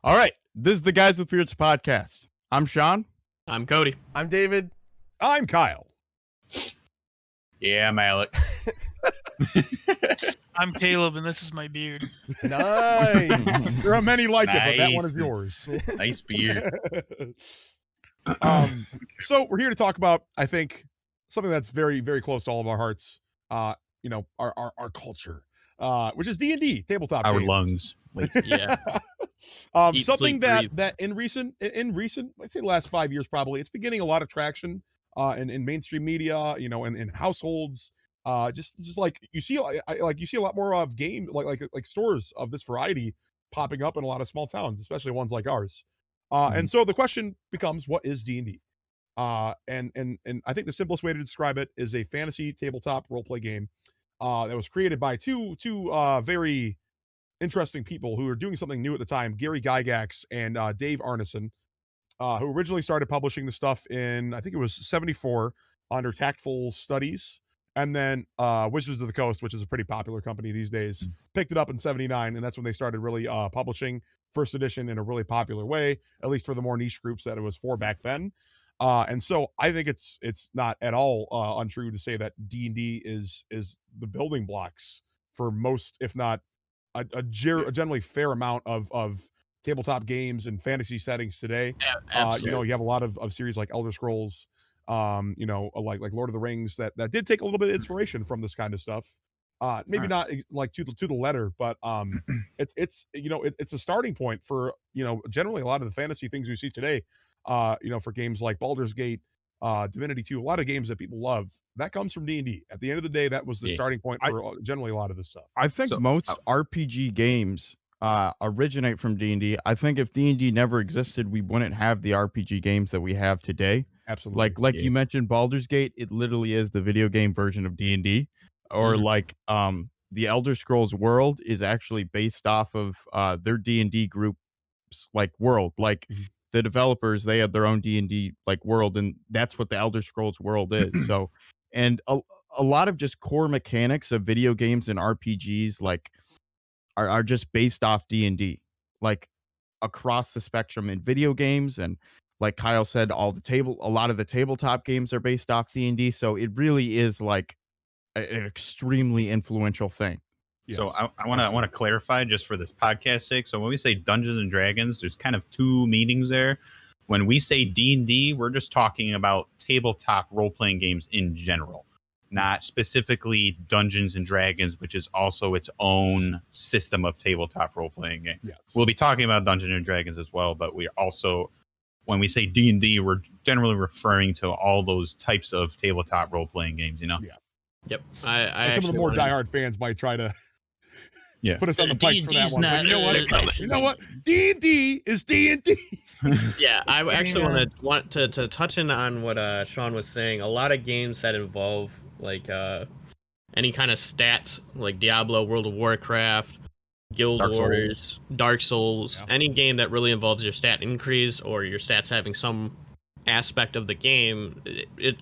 All right. This is the Guys with Beards podcast. I'm Sean. I'm Cody. I'm David. I'm Kyle. Yeah, I'm Alec. I'm Caleb, and this is my beard. Nice. There are many like it, but that one Nice. is yours. Nice beard. So we're here to talk about, I think, something that's very, very close to all of our hearts. Our culture, which is D&D, tabletop Our games. lungs. Wait. Yeah. Eat, Something sleep, that breathe. that in recent, I'd say last 5 years probably, it's been getting a lot of traction in mainstream media, in households. Just like you see, you see a lot more of game like stores of this variety popping up in a lot of small towns, especially ones like ours. And so the question becomes, what is D&D? And I think the simplest way to describe it is a fantasy tabletop role play game that was created by two very interesting people who are doing something new at the time, Gary Gygax and Dave Arneson, who originally started publishing the stuff in, I think it was 74 under Tactful Studies. And then Wizards of the Coast, which is a pretty popular company these days, picked it up in 79. And that's when they started really publishing first edition in a really popular way, at least for the more niche groups that it was for back then. And so I think it's not at all untrue to say that D&D is the building blocks for most, if not a generally fair amount of tabletop games and fantasy settings today. Yeah, absolutely. You have a lot of series like Elder Scrolls, like Lord of the Rings that did take a little bit of inspiration from this kind of stuff. Maybe not like to the letter, but it's a starting point for generally a lot of the fantasy things we see today. For games like Baldur's Gate, Divinity 2, a lot of games that people love, that comes from D&D. At the end of the day, that was the starting point for generally a lot of this stuff. I think most RPG games originate from D&D. I think if D&D never existed, we wouldn't have the RPG games that we have today. Absolutely. Like you mentioned, Baldur's Gate, it literally is the video game version of D&D. Or the Elder Scrolls world is actually based off of their D&D group's world. The developers, they have their own D&D world, and that's what the Elder Scrolls world is. So, and a lot of just core mechanics of video games and RPGs are just based off D&D, across the spectrum in video games. And like Kyle said, a lot of the tabletop games are based off D&D. So it really is an extremely influential thing. Yes. So I want to clarify just for this podcast sake. So when we say Dungeons and Dragons, there's kind of two meanings there. When we say D&D, we're just talking about tabletop role-playing games in general, not specifically Dungeons and Dragons, which is also its own system of tabletop role-playing game. Yes. We'll be talking about Dungeons and Dragons as well, but we also, when we say D&D, we're generally referring to all those types of tabletop role-playing games, Yeah. Yep. Some of the more diehard fans might try to put us on the pike for that one. But you know what? D&D is D&D. Yeah, I actually want to touch in on what Sean was saying. A lot of games that involve any kind of stats, like Diablo, World of Warcraft, Guild Wars, Dark Souls, any game that really involves your stat increase or your stats having some aspect of the game,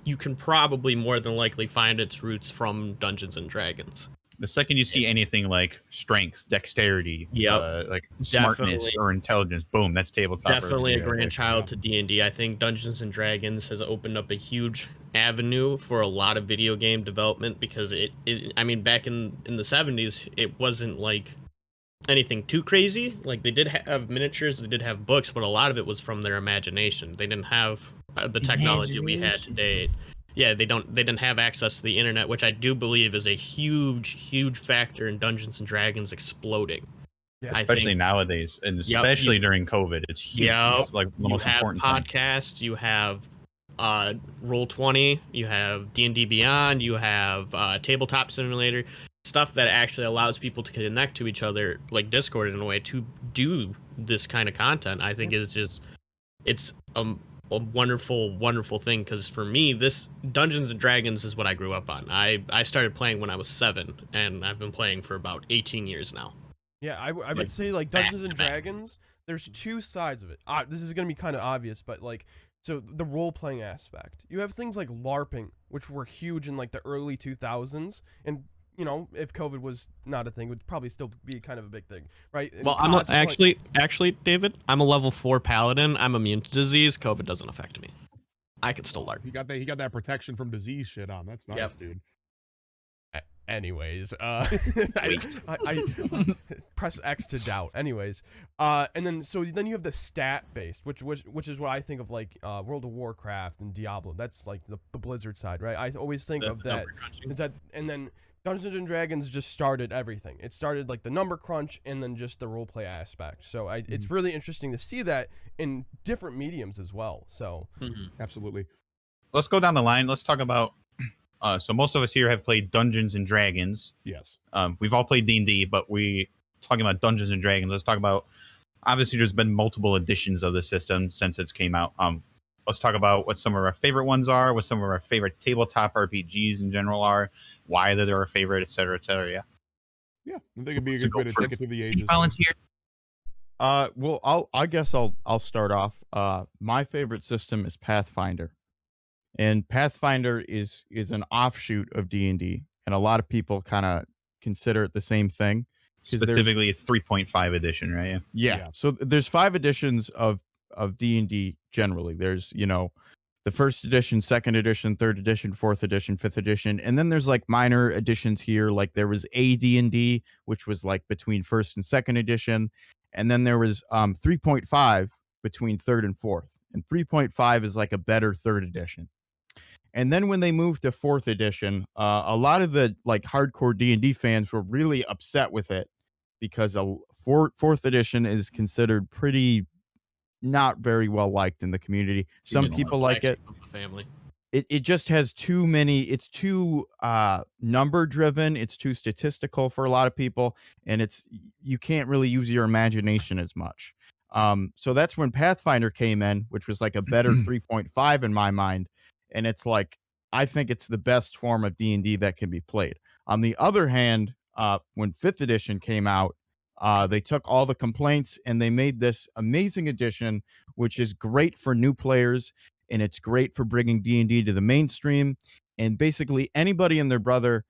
you can probably more than likely find its roots from Dungeons and Dragons. The second you see anything like strength, dexterity, smartness Definitely. or intelligence, boom, that's tabletop. Definitely a grandchild to D&D. I think Dungeons and Dragons has opened up a huge avenue for a lot of video game development because back in the 70s, it wasn't like anything too crazy. Like, they did have miniatures, they did have books, but a lot of it was from their imagination. They didn't have the technology we had today. Yeah, they didn't have access to the internet, which I do believe is a huge factor in Dungeons and Dragons exploding. Yeah, especially nowadays, and especially during COVID, it's huge. It's like the most important podcasts, thing. You have Roll20, you have D&D Beyond, you have Tabletop Simulator, stuff that actually allows people to connect to each other, like Discord in a way, to do this kind of content. I think it's a wonderful thing, because for me, this Dungeons and Dragons is what I grew up on. I started playing when I was 7, and I've been playing for about 18 years now. Yeah, I would say Dungeons and Dragons, there's two sides of it. This is going to be kind of obvious, but so the role-playing aspect. You have things like LARPing, which were huge in the early 2000s, and you know, if COVID was not a thing, would probably still be kind of a big thing, right? And Well, actually, David, I'm a level 4 paladin. I'm immune to disease. COVID doesn't affect me. I can still LARP. He got that protection from disease shit on. That's nice, Yep. dude. Anyways, I press X to doubt. Anyways, and then then you have the stat based, which is what I think of like World of Warcraft and Diablo. That's like the Blizzard side, right? I always think of that. Is that, and then Dungeons and Dragons just started everything. It started like the number crunch and then just the role play aspect. So it's really interesting to see that in different mediums as well. So Absolutely. Let's go down the line. Let's talk about. So most of us here have played Dungeons and Dragons. Yes. We've all played D&D, but we talking about Dungeons and Dragons. Let's talk about. Obviously, there's been multiple editions of the system since it's came out. Let's talk about what some of our favorite ones are, what some of our favorite tabletop RPGs in general are, why they're our favorite, et cetera, et cetera. Yeah. Yeah. I think it'd be a good way to take it through the ages. Volunteer. Well, I guess I'll start off. My favorite system is Pathfinder. And Pathfinder is an offshoot of D&D, and a lot of people kind of consider it the same thing. Specifically, a 3.5 edition, right? Yeah. So there's 5 editions of D&D generally. There's, the first edition, second edition, third edition, fourth edition, fifth edition, and then there's like minor editions here. Like there was AD&D, which was like between first and second edition, and then there was 3.5 between third and fourth, and 3.5 is like a better third edition. And then when they moved to 4th edition, a lot of the like hardcore D&D fans were really upset with it because 4th edition is considered pretty not very well liked in the community. Some people like it. The family. It just has too many. It's too number driven. It's too statistical for a lot of people, and you can't really use your imagination as much. So that's when Pathfinder came in, which was like a better 3.5 in my mind. And it's like, I think it's the best form of D&D that can be played. On the other hand, when 5th edition came out, they took all the complaints and they made this amazing edition, which is great for new players, and it's great for bringing D&D to the mainstream. And basically anybody and their brother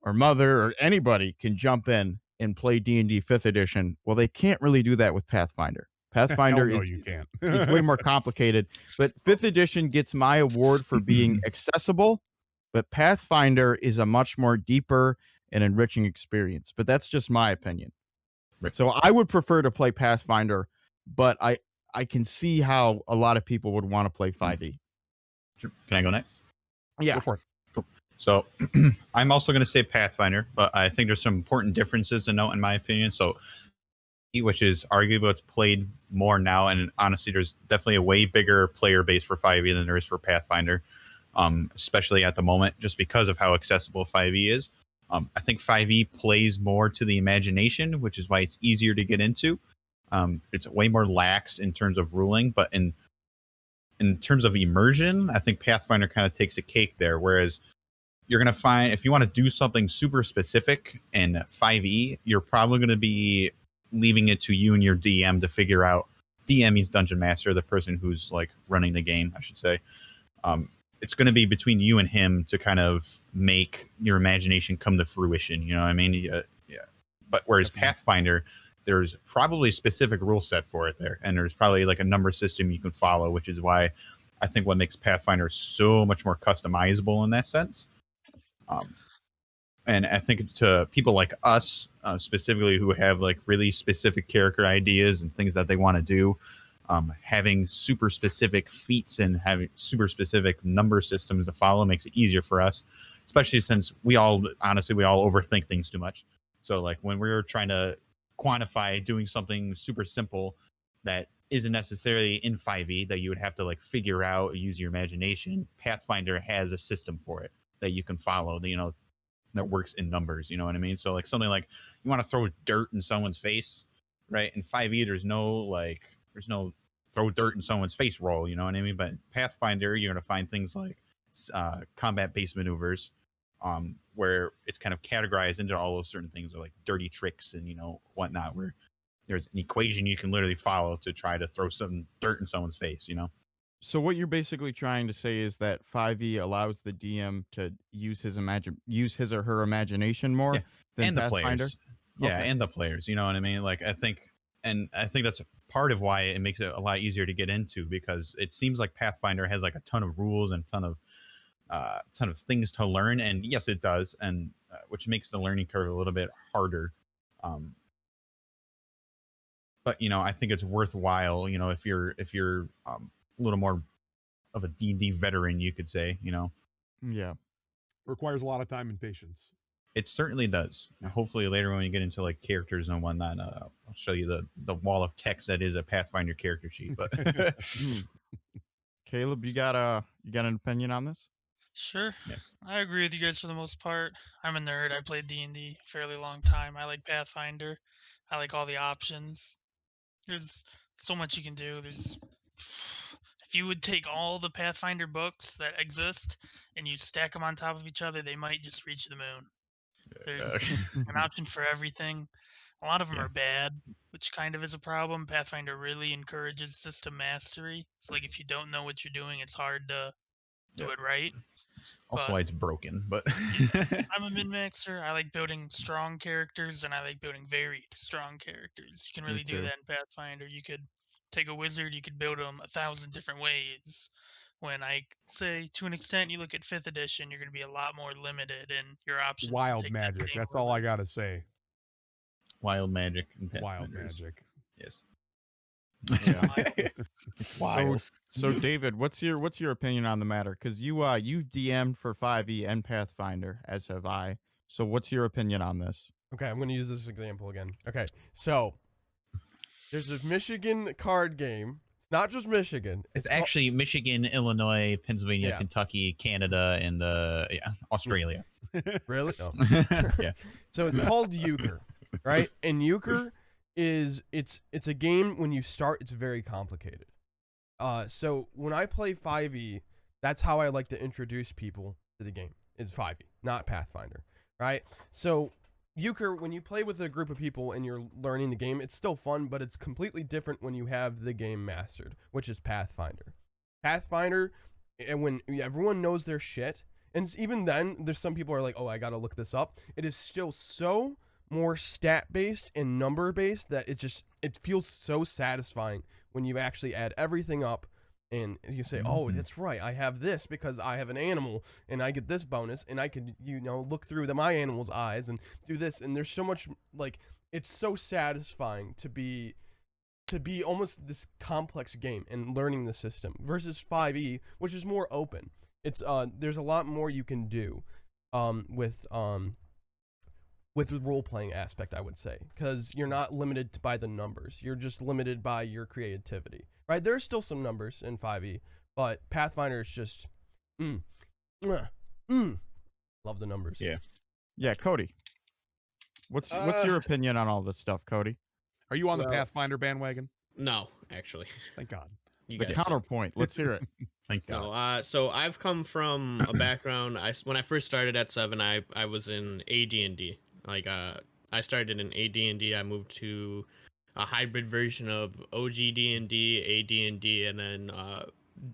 or mother or anybody can jump in and play D&D 5th edition. Well, they can't really do that with Pathfinder. Pathfinder Hell no, is you can't. it's way more complicated, but 5th edition gets my award for being accessible, but Pathfinder is a much more deeper and enriching experience. But that's just my opinion. Right. So I would prefer to play Pathfinder, but I can see how a lot of people would want to play 5e. Sure. Can I go next? Yeah. Go for it. Cool. So I'm also going to say Pathfinder, but I think there's some important differences to note in my opinion. So which is arguably what's played more now, and honestly, there's definitely a way bigger player base for 5e than there is for Pathfinder, especially at the moment, just because of how accessible 5e is. I think 5e plays more to the imagination, which is why it's easier to get into. It's way more lax in terms of ruling, but in terms of immersion, I think Pathfinder kind of takes a cake there, whereas you're going to find if you want to do something super specific in 5e, you're probably going to be leaving it to you and your DM to figure out. DM means Dungeon Master, the person who's like running the game, I should say. It's going to be between you and him to kind of make your imagination come to fruition. You know what I mean? Yeah. But whereas Pathfinder, there's probably a specific rule set for it there, and there's probably like a number system you can follow, which is why I think what makes Pathfinder so much more customizable in that sense. And I think to people like us, specifically who have like really specific character ideas and things that they want to do, having super specific feats and having super specific number systems to follow makes it easier for us, especially since we all overthink things too much. So like when we're trying to quantify doing something super simple that isn't necessarily in 5e that you would have to like figure out or use your imagination, Pathfinder has a system for it that you can follow, that works in numbers, you know what I mean? So like something like you want to throw dirt in someone's face, right? In 5e, there's no throw dirt in someone's face roll, you know what I mean? But in Pathfinder, you're going to find things like combat-based maneuvers, where it's kind of categorized into all those certain things, or like dirty tricks and whatnot, where there's an equation you can literally follow to try to throw some dirt in someone's face, So what you're basically trying to say is that 5e allows the DM to use his or her imagination more Yeah, than and the Pathfinder? players. Yeah, Okay. and the players. You know what I mean? Like I think that's a part of why it makes it a lot easier to get into, because it seems like Pathfinder has like a ton of rules and a ton of things to learn, and yes, it does, and which makes the learning curve a little bit harder. Um, but I think it's worthwhile. If you're a little more of a D&D veteran, you could say. Yeah. Requires a lot of time and patience. It certainly does. Hopefully later when we get into like characters and whatnot, I'll show you the wall of text that is a Pathfinder character sheet. But Caleb, you got an opinion on this? Sure. yeah, I agree with you guys for the most part. I'm a nerd. I played D&D a fairly long time. I like Pathfinder. I like all the options. There's so much you can do. If you would take all the Pathfinder books that exist and you stack them on top of each other, they might just reach the moon. There's an option for everything. A lot of them yeah, are bad, which kind of is a problem. Pathfinder really encourages system mastery. It's like if you don't know what you're doing, it's hard to do yeah. it right. Also But why it's broken, but I'm a min-maxer. I like building strong characters, and I like building varied strong characters. You can Me really do too. that in Pathfinder. You could take a wizard, you could build them 1,000 different ways. When I say, to an extent, you look at 5th edition, you're going to be a lot more limited in your options to Wild take that magic. same That's all I limit. gotta say. wild magic and Wild Pathfinders. magic. Yes. Yeah. It's wild. So David, what's your opinion on the matter? Because you DM'd for 5e and Pathfinder, as have I. So what's your opinion on this? Okay, I'm going to use this example again. Okay, so there's a Michigan card game. It's not just Michigan. It's called- actually Michigan, Illinois, Pennsylvania, Yeah. Kentucky, Canada, and Australia. Really? Oh. Yeah. So it's called Euchre, right? And Euchre is it's a game. When you start, it's very complicated. So when I play 5e, that's how I like to introduce people to the game. Is 5e, not Pathfinder, right? So Euchre, when you play with a group of people and you're learning the game, it's still fun, but it's completely different when you have the game mastered, which is Pathfinder. Pathfinder, and when everyone knows their shit, and even then, there's some people are like, oh, I gotta look this up. It is still so more stat-based and number-based that it feels so satisfying when you actually add everything up and you say, oh, that's right, I have this because I have an animal and I get this bonus and I could, look through my animal's eyes and do this. And there's so much, like, it's so satisfying to be almost this complex game and learning the system versus 5e, which is more open. It's there's a lot more you can do with the role-playing aspect, I would say, because you're not limited by the numbers. You're just limited by your creativity, right? There's still some numbers in 5e, but Pathfinder is just, love the numbers. Yeah, Cody. What's your opinion on all this stuff, Cody? Are you on the Well- Pathfinder bandwagon? No, actually. Thank God. You The guys counterpoint. Let's hear it. Thank God. No, so I've come from a background. When I first started at 7, I was in AD&D. Like I started in AD&D. I moved to a hybrid version of OG D&D, AD&D, and then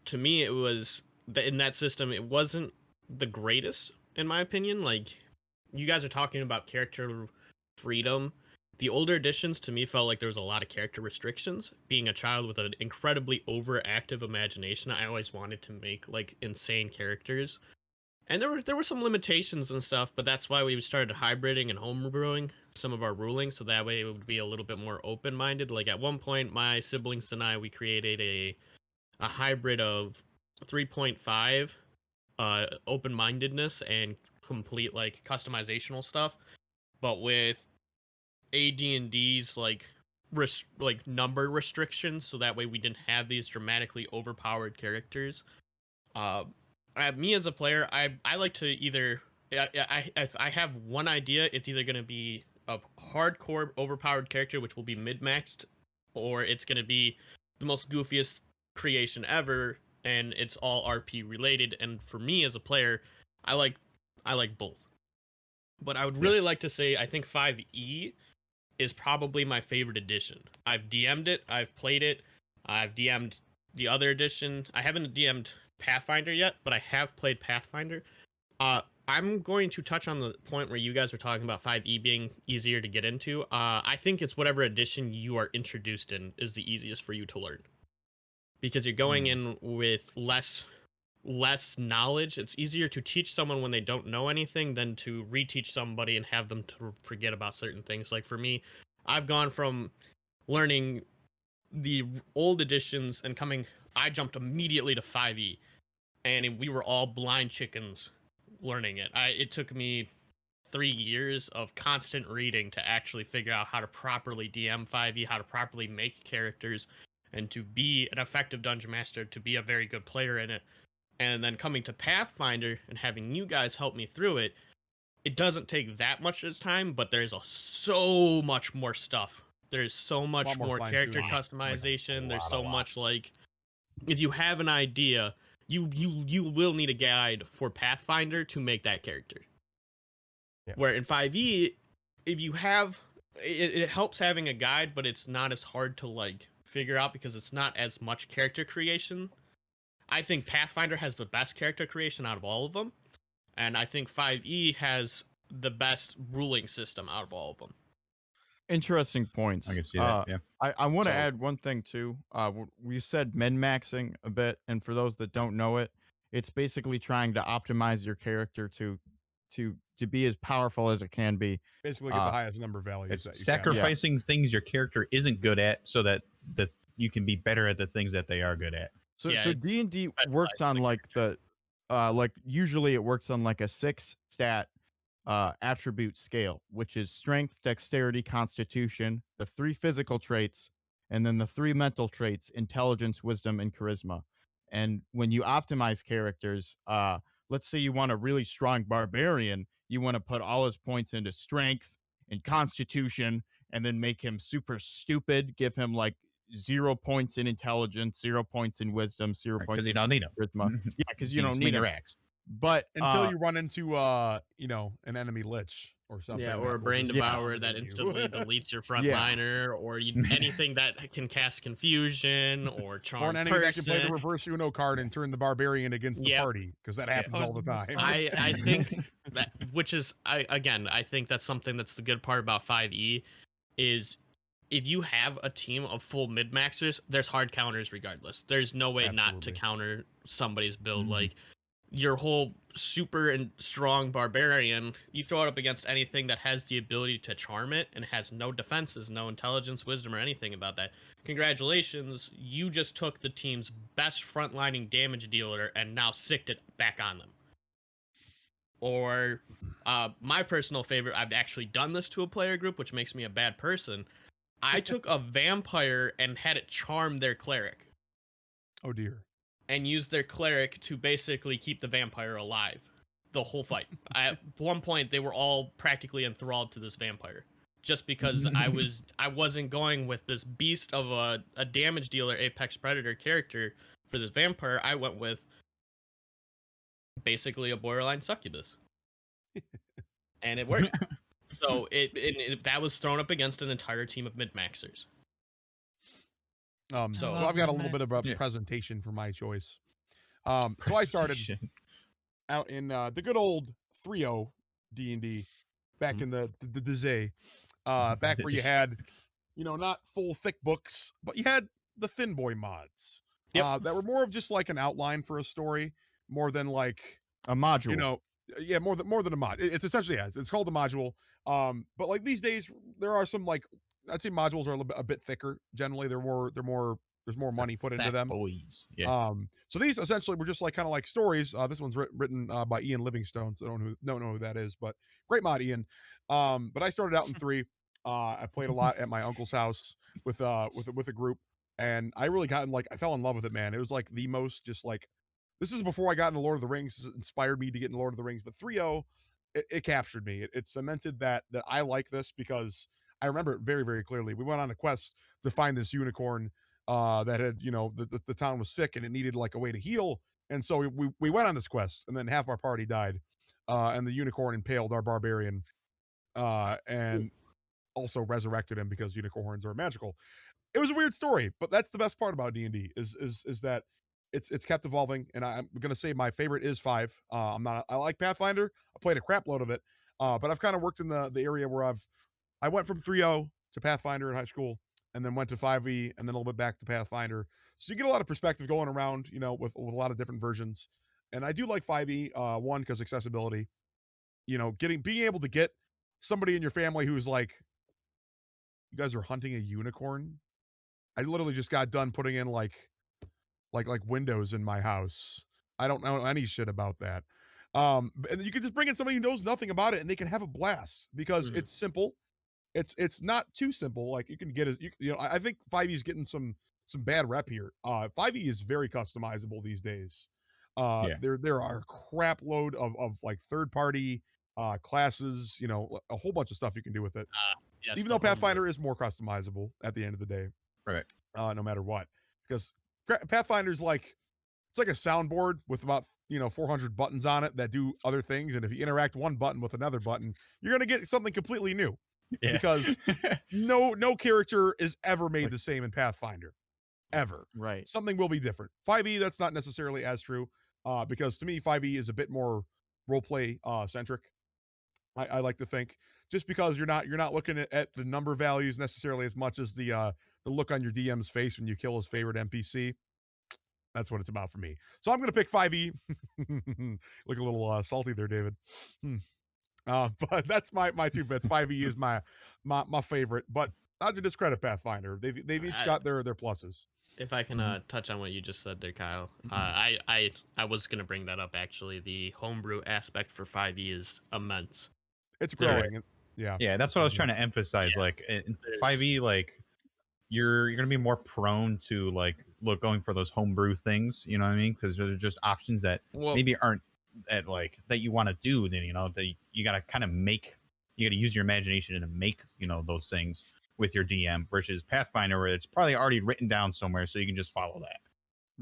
to me it was in that system. It wasn't the greatest in my opinion. Like you guys are talking about character freedom. The older editions to me felt like there was a lot of character restrictions. Being a child with an incredibly overactive imagination, I always wanted to make like insane characters. And there were some limitations and stuff, but that's why we started hybriding and homebrewing some of our rulings, so that way it would be a little bit more open-minded. Like at one point, my siblings and I, we created a hybrid of 3.5 open-mindedness and complete like customizational stuff, but with AD&D's like number restrictions, so that way we didn't have these dramatically overpowered characters. Me as a player, I like to either if I have one idea, it's either going to be a hardcore overpowered character which will be mid-maxed, or it's going to be the most goofiest creation ever and it's all RP related. And for me as a player, I like both. But I would really like to say I think 5e is probably my favorite edition. I've DM'd it, I've played it, I've DM'd the other edition. I haven't DM'd Pathfinder yet, but I have played Pathfinder. I'm going to touch on the point where you guys were talking about 5e being easier to get into. I think it's whatever edition you are introduced in is the easiest for you to learn, because you're going in with less knowledge. It's easier to teach someone when they don't know anything than to reteach somebody and have them to forget about certain things. Like for me, I've gone from learning the old editions and I jumped immediately to 5e, and we were all blind chickens learning it. It took me 3 years of constant reading to actually figure out how to properly DM 5e, how to properly make characters, and to be an effective dungeon master, to be a very good player in it. And then coming to Pathfinder and having you guys help me through it, it doesn't take that much of time, but there's so much more stuff. There's so much more character customization. There's so much, like, if you have an idea, you will need a guide for Pathfinder to make that character. Yeah. Where in 5e, if you have it helps having a guide, but it's not as hard to like figure out because it's not as much character creation. I think Pathfinder has the best character creation out of all of them, and I think 5e has the best ruling system out of all of them. Interesting points. I can see that. Yeah. I want to add one thing too. We said min-maxing a bit, and for those that don't know it, it's basically trying to optimize your character to be as powerful as it can be. Basically, get the highest number of values. It's that you sacrificing things your character isn't good at, so that you can be better at the things that they are good at. So D&D works on like usually it works on like a 6 stat attribute scale, which is strength, dexterity, constitution, the 3 physical traits, and then the 3 mental traits, intelligence, wisdom, and charisma. And when you optimize characters, let's say you want a really strong barbarian, you want to put all his points into strength and constitution, and then make him super stupid, give him like 0 points in intelligence, 0 points in wisdom, 0 points because you don't need them. Charisma. Yeah, because you don't need your axe. But until you run into an enemy lich or something. Yeah, or a brain devourer that instantly deletes your frontliner, or anything that can cast confusion or charm. Or an enemy that can play the reverse Uno card and turn the barbarian against the party, because that happens all the time. I think that, which is I think that's something that's the good part about 5e is if you have a team of full mid-maxers, there's hard counters regardless. There's no way not to counter somebody's build. Like your whole super and strong barbarian, you throw it up against anything that has the ability to charm it and has no defenses, no intelligence, wisdom, or anything about that. Congratulations, you just took the team's best frontlining damage dealer and now sicked it back on them. Or my personal favorite, I've actually done this to a player group, which makes me a bad person. I took a vampire and had it charm their cleric. Oh dear. And used their cleric to basically keep the vampire alive the whole fight. At one point, they were all practically enthralled to this vampire, just because I wasn't going with this beast of a damage dealer, apex predator character for this vampire. I went with basically a borderline succubus, and it worked. So that was thrown up against an entire team of mid-maxers. So I've got a little bit of a presentation for my choice. So I started out in the good old 3.0 D&D back in the day, back where you had, not full thick books, but you had the thin boy mods that were more of just like an outline for a story, more than like a module. More than a mod. It's essentially it's called a module. But like these days, there are some like I'd say modules are a bit thicker. Generally, there's more money put into them. Boys. Yeah. So these essentially were just like kind of like stories. This one's written by Ian Livingstone. So I don't know who that is, but great mod, Ian. But I started out in 3. I played a lot at my uncle's house with a group, and I really I fell in love with it, man. It was like the most just like. This is before I got into Lord of the Rings. It inspired me to get into Lord of the Rings, but 3.0, it captured me. It cemented that I like this because I remember it very, very clearly. We went on a quest to find this unicorn that had, the town was sick and it needed like a way to heal. And so we went on this quest, and then half our party died, and the unicorn impaled our barbarian, and also resurrected him because unicorns are magical. it was a weird story, but that's the best part about D&D is that it's kept evolving, and I'm gonna say my favorite is 5. I like Pathfinder. I played a crap load of it, but I've kind of worked in the area where I went from 3.0 to Pathfinder in high school, and then went to 5e, and then a little bit back to Pathfinder. So you get a lot of perspective going around, with a lot of different versions. And I do like 5e, one because accessibility. Being able to get somebody in your family who's like, you guys are hunting a unicorn. I literally just got done putting in like windows in my house. I don't know any shit about that. And you can just bring in somebody who knows nothing about it, and they can have a blast because it's simple. It's not too simple. Like you can get I think 5e is getting some bad rep here. 5e is very customizable these days. Yeah. There are a crap load of like third party classes, a whole bunch of stuff you can do with it. Yes, Even the though Pathfinder homebrew. is more customizable at the end of the day, Right. no matter what. Because Pathfinder's like it's like a soundboard with about 400 buttons on it that do other things, and if you interact one button with another button, you're gonna get something completely new. Yeah. Because no character is ever made Like- the same in Pathfinder, ever. Right. Something will be different. 5e, that's not necessarily as true, because to me 5e is a bit more roleplay centric. I like to think, just because you're not looking at the number values necessarily as much as the look on your DM's face when you kill his favorite NPC. That's what it's about for me. So I'm gonna pick 5e. Look a little salty there, David. But that's my 2 bits. 5e is my favorite, but not to discredit Pathfinder. They've each got their pluses. If I can touch on what you just said there, Kyle, I was gonna bring that up actually. The homebrew aspect for 5e is immense. It's growing. Yeah. Yeah, that's what I was trying to emphasize. Yeah. Like in 5e, like you're gonna be more prone to going for those homebrew things. You know what I mean? Because there's just options that maybe aren't that you want to do. Then that you gotta kind of make. You gotta use your imagination and make those things with your DM versus Pathfinder, where it's probably already written down somewhere, so you can just follow that.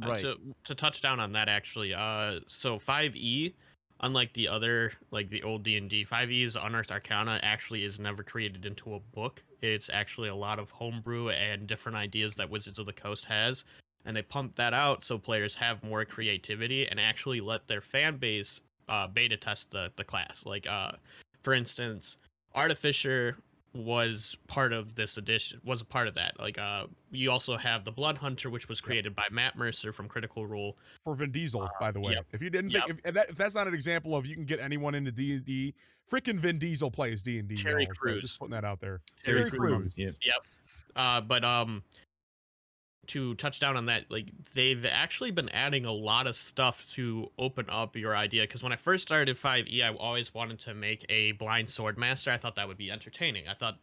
Right. To touch down on that actually, so 5e, unlike the other the old D&D, 5e's Unearthed Arcana actually is never created into a book. It's actually a lot of homebrew and different ideas that Wizards of the Coast has, and they pump that out so players have more creativity and actually let their fan base beta test the class. For instance, Artificer was part of this edition, was a part of that. You also have the Blood Hunter, which was created by Matt Mercer from Critical Role. For Vin Diesel, by the way. Yep. If you didn't Yep. think, if that's not an example of you can get anyone into D&D, freaking Vin Diesel plays D&D. Terry y'all. So Crews. just putting that out there. Terry Crews. Yeah. But to touch down on that, they've actually been adding a lot of stuff to open up your idea. Because when I first started 5e, I always wanted to make a blind sword master. I thought that would be entertaining. I thought,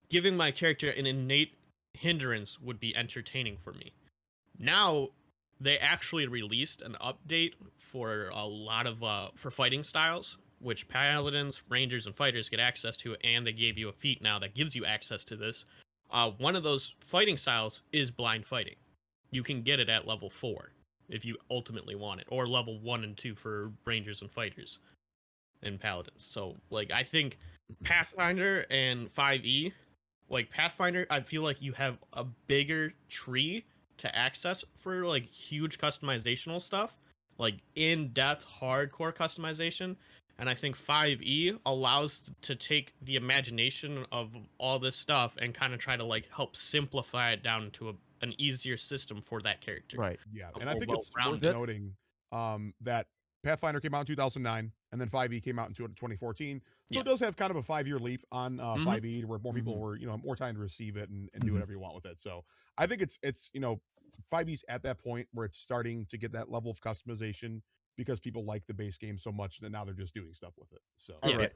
giving my character an innate hindrance would be entertaining for me. Now, they actually released an update for a lot of for fighting styles, which paladins, rangers, and fighters get access to, and they gave you a feat now that gives you access to this. One of those fighting styles is blind fighting. You can get it at level 4 if you ultimately want it, or level 1 and 2 for rangers and fighters and paladins. So, I think Pathfinder and 5e, Pathfinder, I feel like you have a bigger tree to access for huge customizational stuff, in-depth hardcore customization. And I think 5e allows to take the imagination of all this stuff and kind of try to help simplify it down to an easier system for that character. Right. Yeah, A and I more think it's worth well-rounded. noting that Pathfinder came out in 2009, and then 5e came out in 2014. So it does have kind of a 5-year leap on 5e, where more people were, more time to receive it and do whatever you want with it. So I think it's 5e's at that point where it's starting to get that level of customization because people like the base game so much that now they're just doing stuff with it. So All Yeah. right.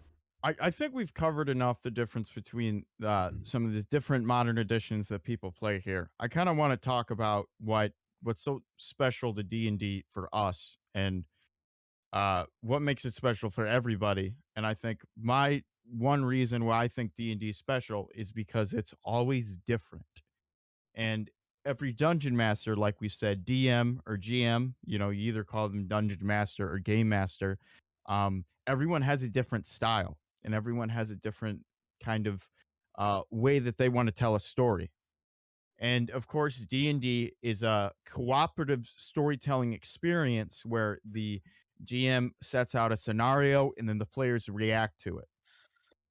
I think we've covered enough the difference between some of the different modern editions that people play here. I kind of want to talk about what's so special to D&D for us, and what makes it special for everybody. And I think my one reason why I think D&D is special is because it's always different. And every dungeon master, like we said, DM or GM, you either call them dungeon master or game master. Everyone has a different style, and everyone has a different kind of way that they want to tell a story. And of course, D&D is a cooperative storytelling experience where the GM sets out a scenario and then the players react to it.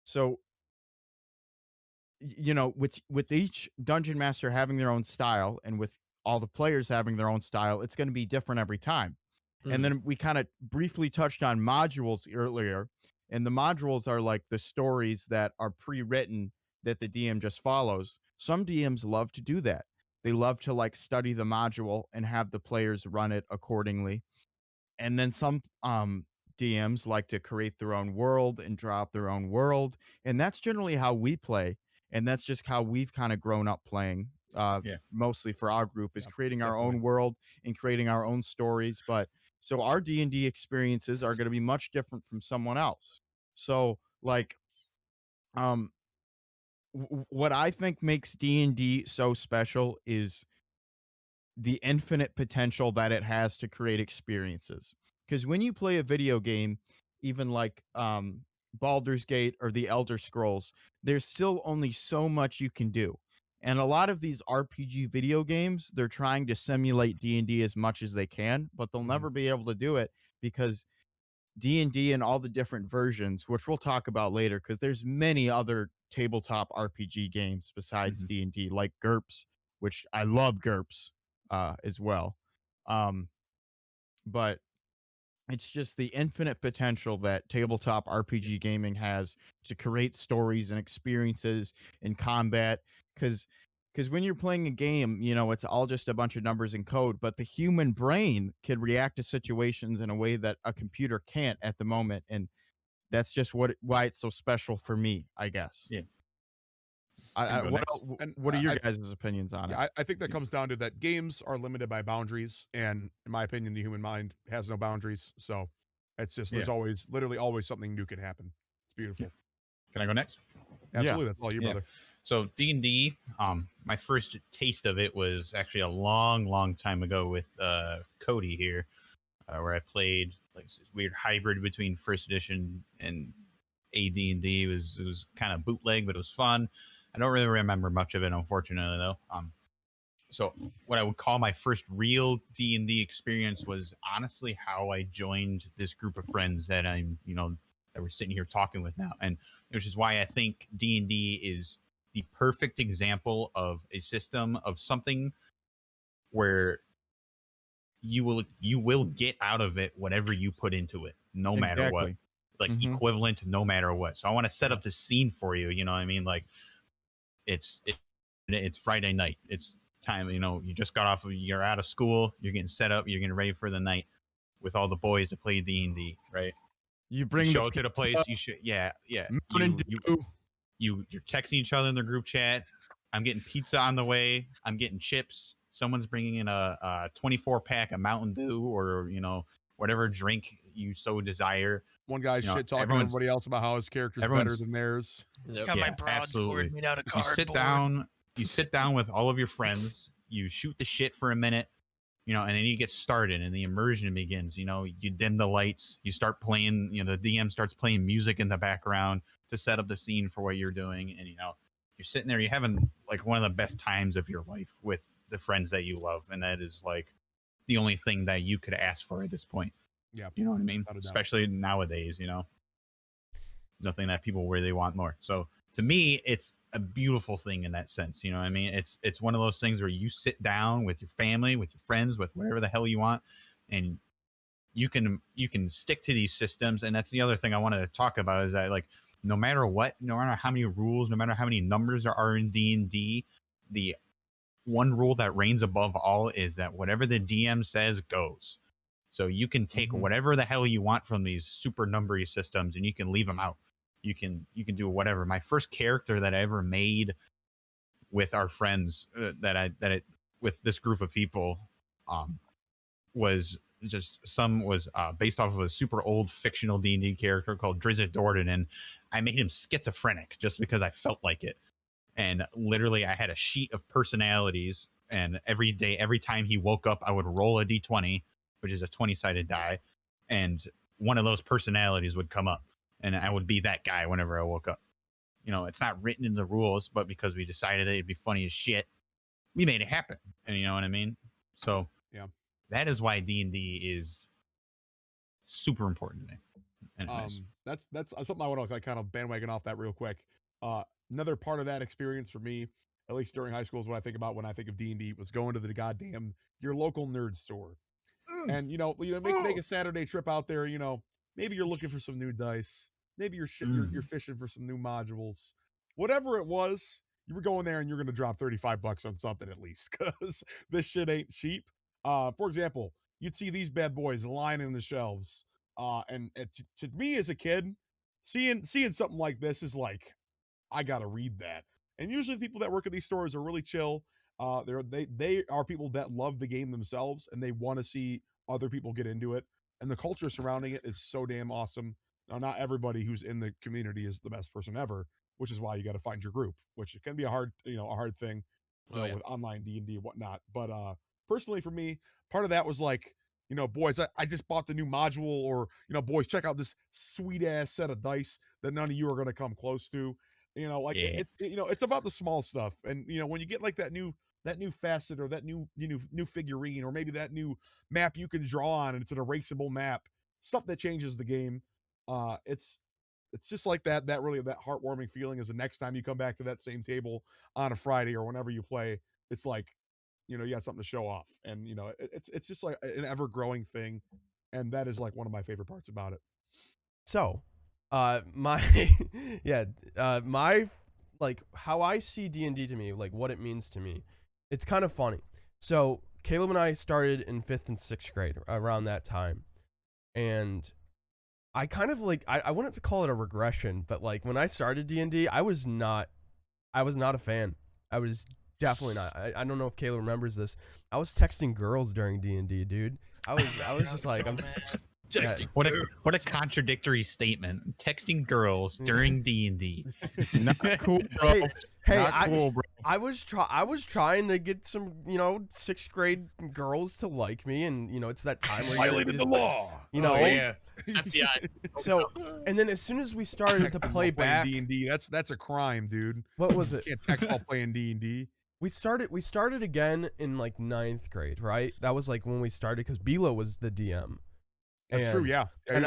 So, with each dungeon master having their own style and with all the players having their own style, it's going to be different every time. And then we kind of briefly touched on modules earlier, and the modules are like the stories that are pre-written that the DM just follows. Some DMs love to do that. They love to like study the module and have the players run it accordingly. And then some DMs like to create their own world and draw up their own world, and that's generally how we play, and that's just how we've kind of grown up playing. Yeah. Mostly for our group is Yeah, creating our definitely. own world and creating our own stories. But so our D&D experiences are going to be much different from someone else. So like, um, what I think makes D&D so special is the infinite potential that it has to create experiences. Because when you play a video game, even like Baldur's Gate or the Elder Scrolls, there's still only so much you can do. And a lot of these RPG video games, they're trying to simulate D&D as much as they can, but they'll never be able to do it because D&D and all the different versions, which we'll talk about later, because there's many other tabletop RPG games besides Mhm. D&D, like GURPS, which I love GURPS as well. But it's just the infinite potential that tabletop RPG gaming has to create stories and experiences in combat. Because when you're playing a game, it's all just a bunch of numbers and code, but the human brain can react to situations in a way that a computer can't at the moment, and that's just why it's so special for me, I guess. Yeah. I, Can go what next. el- And what are your guys' opinions on it? I think that comes down to that games are limited by boundaries, and in my opinion, the human mind has no boundaries. So it's just there's Yeah. literally always something new can happen. It's beautiful. Can I go next? Absolutely, that's all you, Yeah. brother. So D&D, my first taste of it was actually a long time ago with Cody here, where I played like this weird hybrid between first edition and AD&D. It was kind of bootleg, but it was fun. I don't really remember much of it, unfortunately, though. So what I would call my first real D&D experience was honestly how I joined this group of friends that that we're sitting here talking with now, and which is why I think D&D is the perfect example of a system of something where you will get out of it whatever you put into it, no matter what, Exactly. like Mhm. equivalent no matter what. So I want to set up the scene for you. You know what I mean? Like it's Friday night. It's time. You just got off. You're out of school. You're getting set up. You're getting ready for the night with all the boys to play D&D. Right? You You bring show the up to the pizza, place. You should. Yeah. Mountain You Dew. you're texting each other in the group chat. I'm getting pizza on the way. I'm getting chips. Someone's bringing in a 24 pack of Mountain Dew or whatever drink you so desire. One guy's shit talking Everyone's everybody else about how his character's better everyone's than theirs. Yep. Got my yeah, broadsword absolutely. made out of You cardboard. sit down. You sit down with all of your friends. You shoot the shit for a minute. And then you get started and the immersion begins. You dim the lights, you start playing, the DM starts playing music in the background to set up the scene for what you're doing. And, you're sitting there, you're having like one of the best times of your life with the friends that you love. And that is like the only thing that you could ask for at this point. Yeah. You know what I mean? Without a doubt. Especially nowadays, nothing that people really want more. So to me, it's a beautiful thing in that sense. You know what I mean? It's one of those things where you sit down with your family, with your friends, with whatever the hell you want, and you can stick to these systems. And that's the other thing I wanted to talk about is that like no matter what, no matter how many rules, no matter how many numbers there are in D&D, the one rule that reigns above all is that whatever the DM says goes. So you can take whatever the hell you want from these super numbery systems and you can leave them out. You can do whatever. My first character that I ever made with our friends with this group of people was based off of a super old fictional D&D character called Drizzt Do'Urden, and I made him schizophrenic just because I felt like it. And literally I had a sheet of personalities, and every time he woke up, I would roll a d20, which is a 20-sided die, and one of those personalities would come up, and I would be that guy whenever I woke up. It's not written in the rules, but because we decided it'd be funny as shit, we made it happen, and you know what I mean. So Yeah. that is why D&D is super important to me. Anyways. That's something I want to like kind of bandwagon off that real quick. Another part of that experience for me, at least during high school, is what I think about when I think of D&D was going to the goddamn your local nerd store. And make a Saturday trip out there. Maybe you're looking for some new dice. Maybe you're fishing for some new modules. Whatever it was, you were going there and you're going to drop $35 on something at least, because this shit ain't cheap. For example, you'd see these bad boys lining the shelves. And to me as a kid, seeing something like this is like, I gotta read that. And usually the people that work at these stores are really chill. They are people that love the game themselves and they want to see other people get into it. And the culture surrounding it is so damn awesome. Now, not everybody who's in the community is the best person ever, which is why you got to find your group, which can be a hard thing, with online D&D and whatnot. But personally for me, part of that was like, boys, I just bought the new module, or, boys, check out this sweet ass set of dice that none of you are going to come close to. It's about the small stuff. And, when you get like that new facet, or that new figurine, or maybe that new map you can draw on, and it's an erasable map, stuff that changes the game. It's just like that really, that heartwarming feeling is the next time you come back to that same table on a Friday or whenever you play, it's like, you got something to show off. And, it's just like an ever growing thing. And that is like one of my favorite parts about it. So, my my like how I see D&D to me, like what it means to me, it's kind of funny. So Caleb and I started in 5th and 6th grade around that time, and I kind of like I wanted to call it a regression, but like when I started D&D, I was not a fan. I was definitely not. I don't know if Caleb remembers this. I was texting girls during D&D, dude. I was just like, What a contradictory statement. Texting girls during D&D. Not cool, bro. Hey, Not cool, bro. I was trying to get some, 6th grade girls to like me, and it's that time where Violated the law. FBI. So, and then as soon as we started to play back D&D, that's a crime, dude. What was it? You can't text while playing D&D. We started again in like 9th grade, right? That was like when we started, because Bilo was the DM. That's true, yeah. And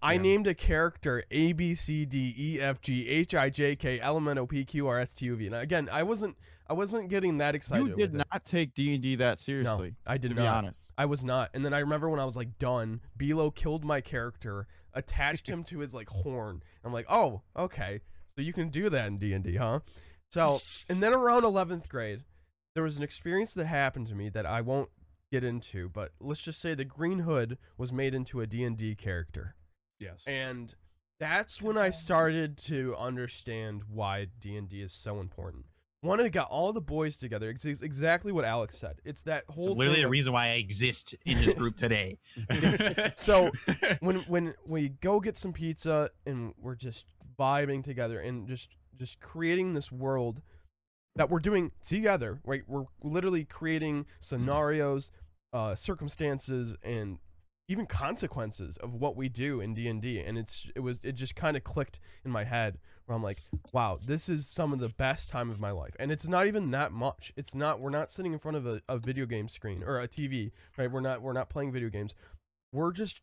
I named a character A, B, C, D, E, F, G, H, I, J, K, L, M, N, O, P, Q, R, S, T, U, V. And again, I wasn't getting that excited. You did not take D&D that seriously. No, I did not. To be honest. I was not. And then I remember when I was like done, Bilo killed my character, attached him to his like horn. I'm like, oh, okay. So you can do that in D&D, huh? So, and then around 11th grade, there was an experience that happened to me that I won't get into, but let's just say the Green Hood was made into a D&D character. Yes. And that's when I started to understand why D&D is so important. One, it got all the boys together. Exactly what Alex said. It's that whole literally the reason why I exist in this group today. So when we go get some pizza and we're just vibing together and just creating this world that we're doing together, right? We're literally creating scenarios, circumstances, and even consequences of what we do in D&D. And it just kind of clicked in my head where I'm like, wow, this is some of the best time of my life. And it's not even that much. We're not sitting in front of a video game screen or a TV, right? We're not playing video games. We're just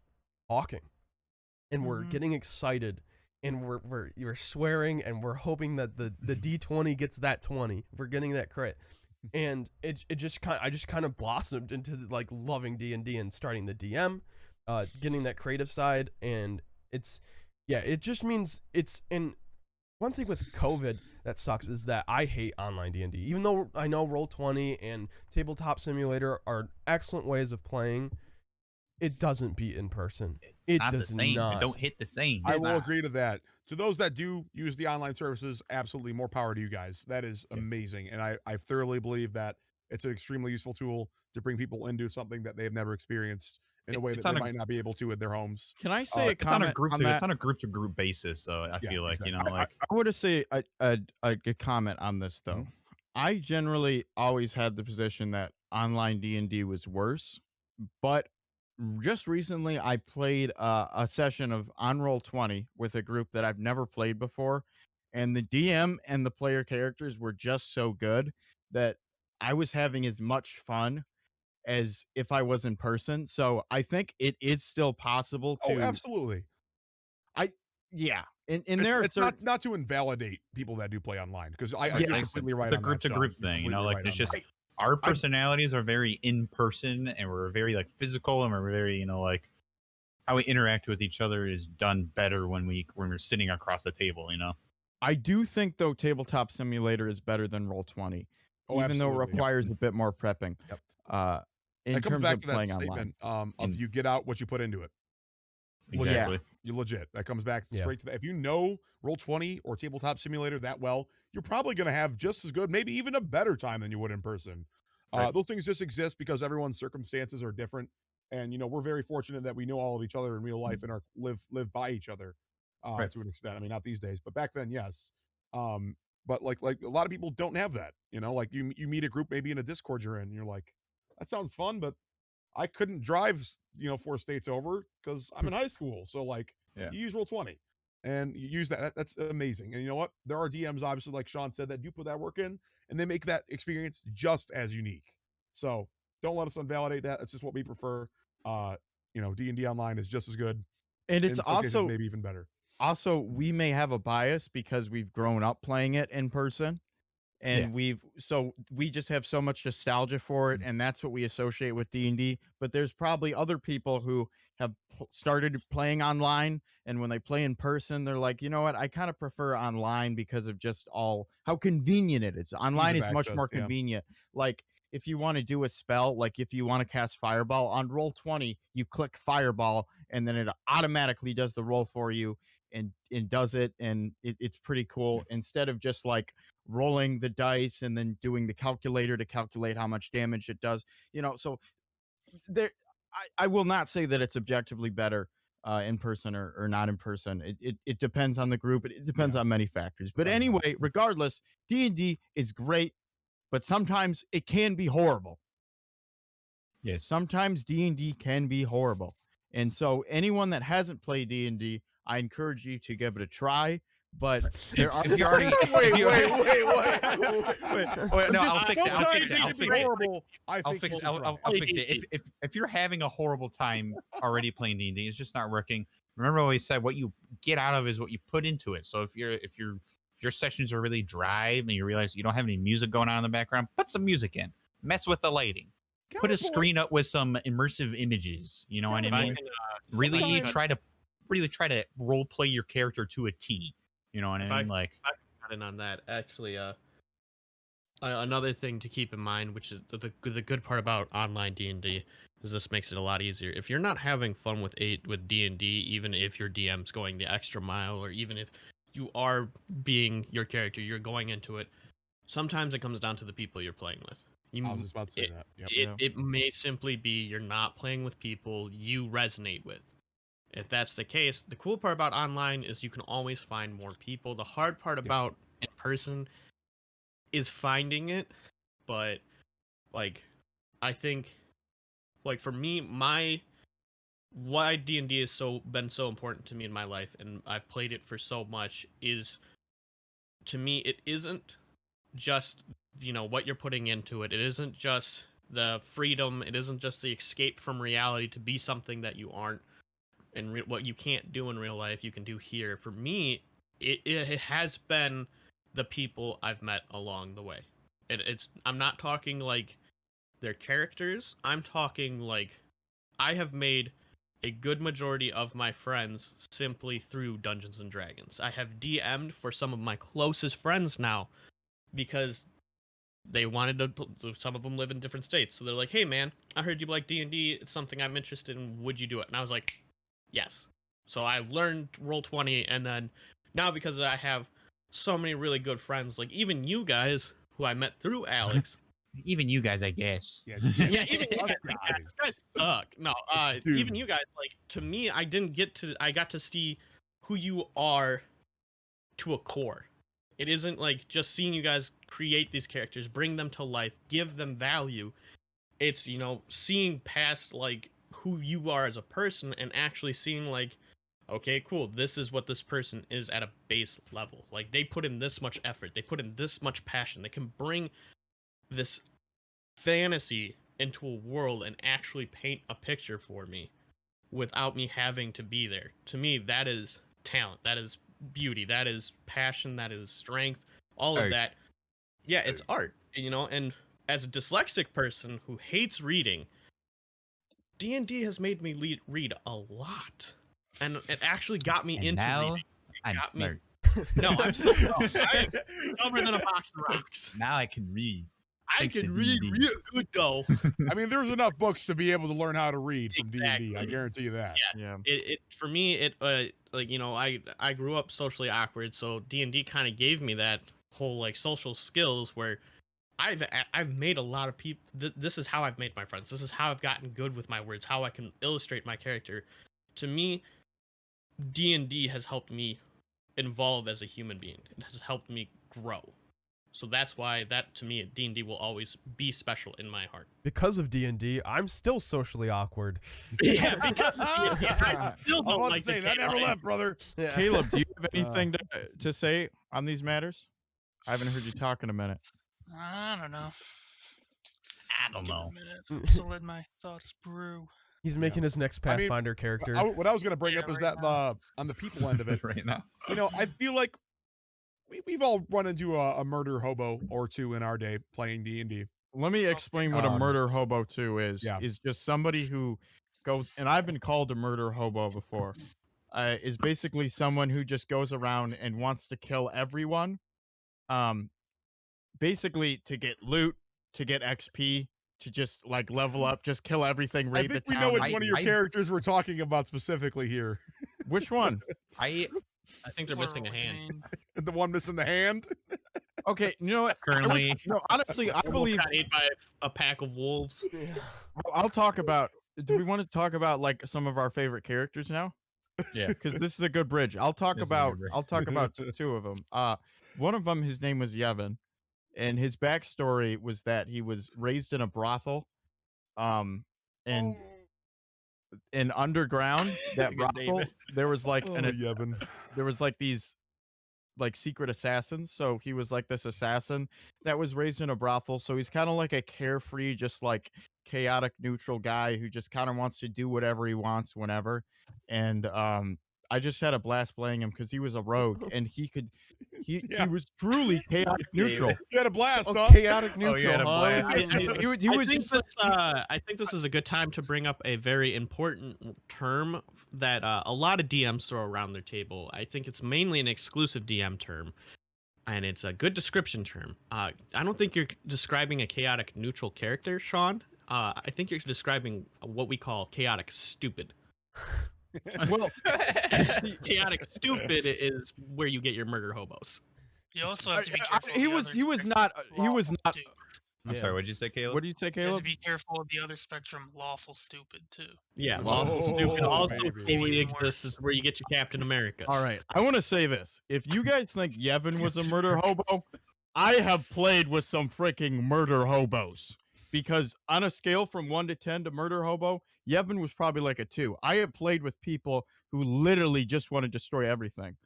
talking, and we're getting excited, and we're swearing, and we're hoping that the D20 gets that 20. We're getting that crit. And I just kind of blossomed into like loving D&D and starting the DM, getting that creative side. And it just means and one thing with COVID that sucks is that I hate online D&D. Even though I know Roll20 and Tabletop Simulator are excellent ways of playing, it doesn't beat in person. It does not. It don't hit the same. I will agree to that. To those that do use the online services, absolutely more power to you guys. That is amazing. And I thoroughly believe that it's an extremely useful tool to bring people into something that they have never experienced in a way that they might not be able to in their homes. Can I say a comment on that? It's on a group to group basis, though. I feel like, exactly. I would say a comment on this, though. Mm-hmm. I generally always had the position that online D&D was worse, but just recently I played a session of on Roll20 with a group that I've never played before, and the DM and the player characters were just so good that I was having as much fun as if I was in person. So I think it is still possible Oh, to absolutely. I yeah. And there are It's certain not to invalidate people that do play online because Like you're I said, completely right the on group that, to group Sean. You're thing, you know, completely like right it's on just that. our personalities are very in person and we're very like physical and we're very, you know, like how we interact with each other is done better when we're sitting across the table, you know. I do think though Tabletop Simulator is better than Roll20, Oh, even though it absolutely. requires a bit more prepping. Yep. Uh in It comes terms back of to that playing online. statement of And- you get out what you put into it. Exactly. You're legit. That comes back Yeah. straight to that. If you know Roll20 or Tabletop Simulator that well, you're probably going to have just as good, maybe even a better time than you would in person. Right. Those things just exist because everyone's circumstances are different, and we're very fortunate that we know all of each other in real life and are live by each other Right. to an extent. I mean, not these days, but back then, yes. But like a lot of people don't have that. Like you meet a group maybe in a Discord you're in, and you're like, that sounds fun, but I couldn't drive, 4 states over because I'm in high school. So like, Yeah. you use Roll20 and you use that. That's amazing. And you know what? There are DMs, obviously, like Sean said, that do put that work in, and they make that experience just as unique. So don't let us invalidate that. That's just what we prefer. D&D Online is just as good. And it's In some cases, also maybe even better. we may have a bias because we've grown up playing it in person. And we just have so much nostalgia for it, and that's what we associate with D&D. But there's probably other people who have started playing online, and when they play in person, they're like, you know what, I kind of prefer online because of just all how convenient it is. Ease Online of is much access, more yeah. convenient. Like if you want to do a spell, like if you want to cast Fireball on Roll20, you click Fireball, and then it automatically does the roll for you and does it, and it's pretty cool. Instead of just like rolling the dice and then doing the calculator to calculate how much damage it does, so there I will not say that it's objectively better in person or not in person. It depends on the group. It depends on many factors, but anyway, regardless, D&D is great, but sometimes it can be horrible. Yes. Sometimes D&D can be horrible, and so anyone that hasn't played D&D, I encourage you to give it a try. But there are If you already wait. no, I'll fix it. I'll Sometimes fix it. it I'll can fix be it. horrible. I'll fix it. I'll fix it. If you're having a horrible time already playing D&D, it's just not working. Remember what we said, what you get out of is what you put into it. So if your sessions are really dry and you realize you don't have any music going on in the background, put some music in. Mess with the lighting. Put a screen up with some immersive images. You know what I mean? Really try to role play your character to a T. You know what I mean? I got in on that. Actually, another thing to keep in mind, which is the good part about online D&D, is this makes it a lot easier. If you're not having fun with D&D, even if your DM's going the extra mile, or even if you are being your character, you're going into it, sometimes it comes down to the people you're playing with. I was just about to say that. Yep. It may simply be you're not playing with people you resonate with. If that's the case, the cool part about online is you can always find more people. The hard part about in person is finding it, but like I think like for me, why D&D is been so important to me in my life, and I've played it for so much, is to me it isn't just what you're putting into it. It isn't just the freedom. It isn't just the escape from reality to be something that you aren't, and what you can't do in real life you can do here. For me, it has been the people I've met along the way. I'm not talking like their characters. I'm talking like I have made a good majority of my friends simply through Dungeons and Dragons. I have DM'd for some of my closest friends now because they wanted to. Some of them live in different states, so they're like, "Hey, man, I heard you like D&D. It's something I'm interested in. Would you do it?" And I was like, "Yes." So I learned Roll20, and then now because I have so many really good friends, like even you guys who I met through Alex. Even you guys, I guess. Yeah, even you guys suck. No, even you guys, like, to me, I got to see who you are to a core. It isn't like just seeing you guys create these characters, bring them to life, give them value. It's, seeing past, like, who you are as a person and actually seeing, like, okay, cool, this is what this person is at a base level. Like, they put in this much effort, they put in this much passion, they can bring this fantasy into a world and actually paint a picture for me without me having to be there. To me, that is talent. That is beauty. That is passion. That is strength. All of Art. that. Yeah, it's art, you know, and as a dyslexic person who hates reading, D&D has made me read a lot. And it actually got me And into now reading. It I'm got smart. No, I'm still dumb. I am dumber than a box of rocks. Now I can read. I Thanks to can read D&D. real good though. I mean, there's enough books to be able to learn how to read from D&D. I Exactly. guarantee you that. Yeah. Yeah. It for me it like, you know, I grew up socially awkward, so D&D kind of gave me that whole like social skills where I've made a lot of people. This is how I've made my friends. This is how I've gotten good with my words. How I can illustrate my character. To me, D&D has helped me evolve as a human being. It has helped me grow. So that's why that to me D&D will always be special in my heart. Because of D&D, I'm still socially awkward. Yeah, because I still I don't was like to say the that never game. left, brother. Yeah. Caleb, do you have anything to say on these matters? I haven't heard you talk in a minute. I don't know. I don't Give it know. a minute to let my thoughts brew. He's making his next I mean, Pathfinder character. What I was going to bring Yeah, up is right that now. on the people end of it, Right now. you know, I feel like we've all run into a murder hobo or two in our day playing D&D. Let me explain what a murder hobo too is. Yeah. Is just somebody who goes, and I've been called a murder hobo before. Is basically someone who just goes around and wants to kill everyone. Basically to get loot, to get XP, to just like level up, just kill everything, I raid the think we town. know which I- one of your I- characters we're talking about specifically here. Which one? I think they're missing a Plural, you hand. mean. The one missing the hand. Okay, you know what? Currently, No, honestly, I Almost believe got ate by a pack of wolves. I'll talk about. Do we want to talk about like some of our favorite characters now? yeah. Because this is a good bridge. I'll talk This is a about. good bridge. I'll talk about two of them. One of them, his name was Yevon, and his backstory was that he was raised in a brothel, and underground that Good brothel, David. there was like Yevon. there was like these like secret assassins. So he was like this assassin that was raised in a brothel. So he's kind of like a carefree, just like chaotic neutral guy who just kind of wants to do whatever he wants whenever. And I just had a blast playing him because he was a rogue and he Yeah. was truly chaotic neutral. You had a blast, huh? Chaotic you neutral. had a huh? blast. He was think just like, I think this is a good time to bring up a very important term that a lot of DMs throw around their table. I think it's mainly an exclusive DM term, and it's a good description term. I don't think you're describing a chaotic neutral character, Sean. I think you're describing what we call chaotic stupid. well, Chaotic stupid is where you get your murder hobos. You also have to be I- careful. he of the was other he was spectrum, not he was lawful not. stupid. I'm Yeah. sorry. What did you say, Caleb? What did you say, You have Caleb? to be careful of the other spectrum, lawful stupid too. Yeah, Oh, lawful stupid also baby. fully Even exists. worse. Is where you get your Captain America. All right, I want to say this. If you guys think Yevon was a murder hobo, I have played with some freaking murder hobos. Because on a scale from 1 to 10 to murder hobo, Yevon was probably like a 2. I have played with people who literally just want to destroy everything.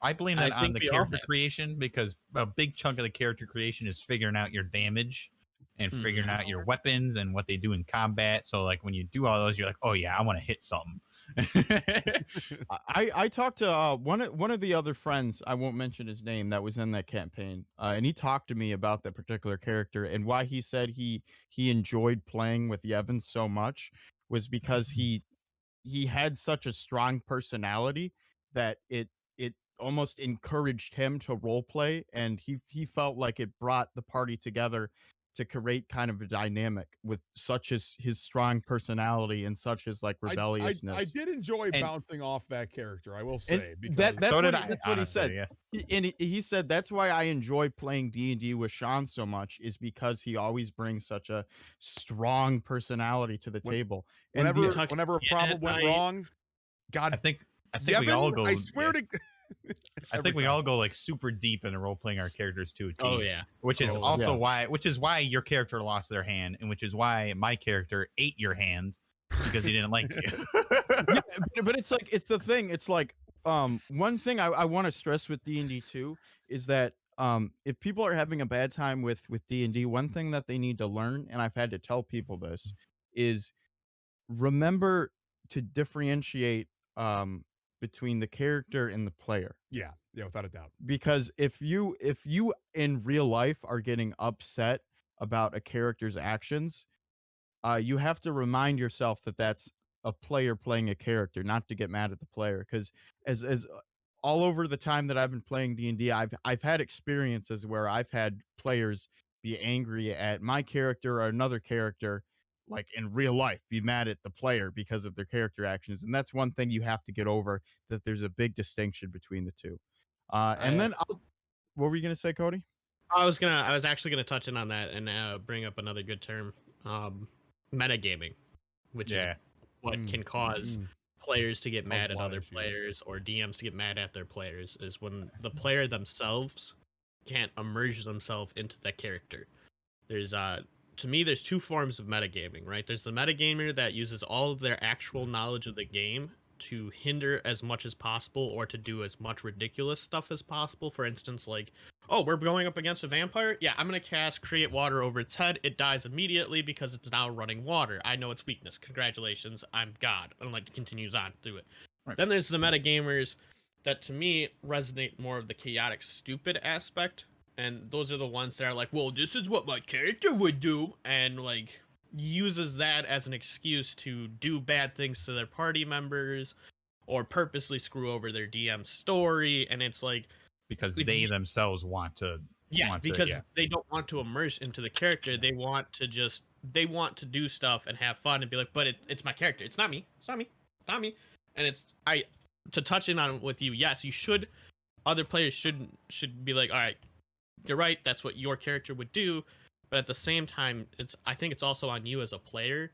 I blame I that on think the we all character have. creation because a big chunk of the character creation is figuring out your damage and figuring out your weapons and what they do in combat. So like when you do all those, you're like, oh yeah, I want to hit something. I talked to one of the other friends. I won't mention his name. That was in that campaign, and he talked to me about that particular character and why he said he enjoyed playing with Yevon so much was because he had such a strong personality that it almost encouraged him to role play, and he felt like it brought the party together to create kind of a dynamic with such as his strong personality and such as like rebelliousness. I did enjoy And- bouncing off that character, I will And say. Because that's so what did he, I. that's what he honestly, said. Yeah. He said that's why I enjoy playing D&D with Sean so much is because he always brings such a strong personality to the table. And whenever the, whenever a problem went wrong, God, I think we all go. I swear yeah. to I think we all go like super deep into role playing our characters to a T. Oh yeah. Which is Oh, also yeah. which is why your character lost their hand, and which is why my character ate your hand because he didn't like you. yeah, but it's like it's the thing. It's like one thing I want to stress with D&D too is that if people are having a bad time with D&D, one thing that they need to learn, and I've had to tell people this, is remember to differentiate between the character and the player. Yeah, without a doubt. Because if you in real life are getting upset about a character's actions, you have to remind yourself that that's a player playing a character, not to get mad at the player. Because as all over the time that I've been playing D&D, I've had experiences where I've had players be angry at my character or another character, like in real life, be mad at the player because of their character actions, and that's one thing you have to get over. That there's a big distinction between the two. And I then what were you gonna say, Cody? I was actually gonna touch in on that and bring up another good term, metagaming, which is Yeah. what can cause players to get Causes mad a at lot of other issues. players or DMs to get mad at their players is when the player themselves can't immerse themselves into that character. There's to me there's two forms of metagaming, right? There's the metagamer that uses all of their actual knowledge of the game to hinder as much as possible or to do as much ridiculous stuff as possible. For instance, like, oh, we're going up against a vampire? Yeah, I'm going to cast Create Water over its head. It dies immediately because it's now running water. I know its weakness. Congratulations, I'm God. And like continues on through it. Right. Then there's the metagamers that to me resonate more of the chaotic stupid aspect. And those are the ones that are like, well, this is what my character would do. And like uses that as an excuse to do bad things to their party members or purposely screw over their DM story. And it's like, Because if they you- themselves want to. because they don't want to immerse into the character. They want to do stuff and have fun and be like, but it's my character. It's not me. It's not me. It's not me. And to touch in on with you, yes, you should. Other players should be like, all right, you're right. That's what your character would do. But at the same time, I think it's also on you as a player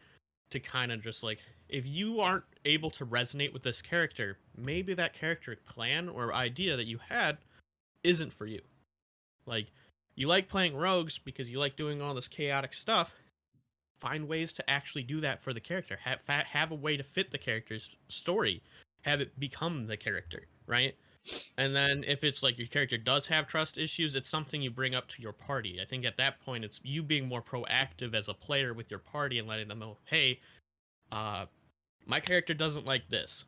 to kind of just like, if you aren't able to resonate with this character, maybe that character plan or idea that you had isn't for you. Like, you like playing rogues because you like doing all this chaotic stuff. Find ways to actually do that for the character. Have a way to fit the character's story. Have it become the character, right? And then if it's like your character does have trust issues, it's something you bring up to your party. I think at that point, it's you being more proactive as a player with your party and letting them know, hey, my character doesn't like this.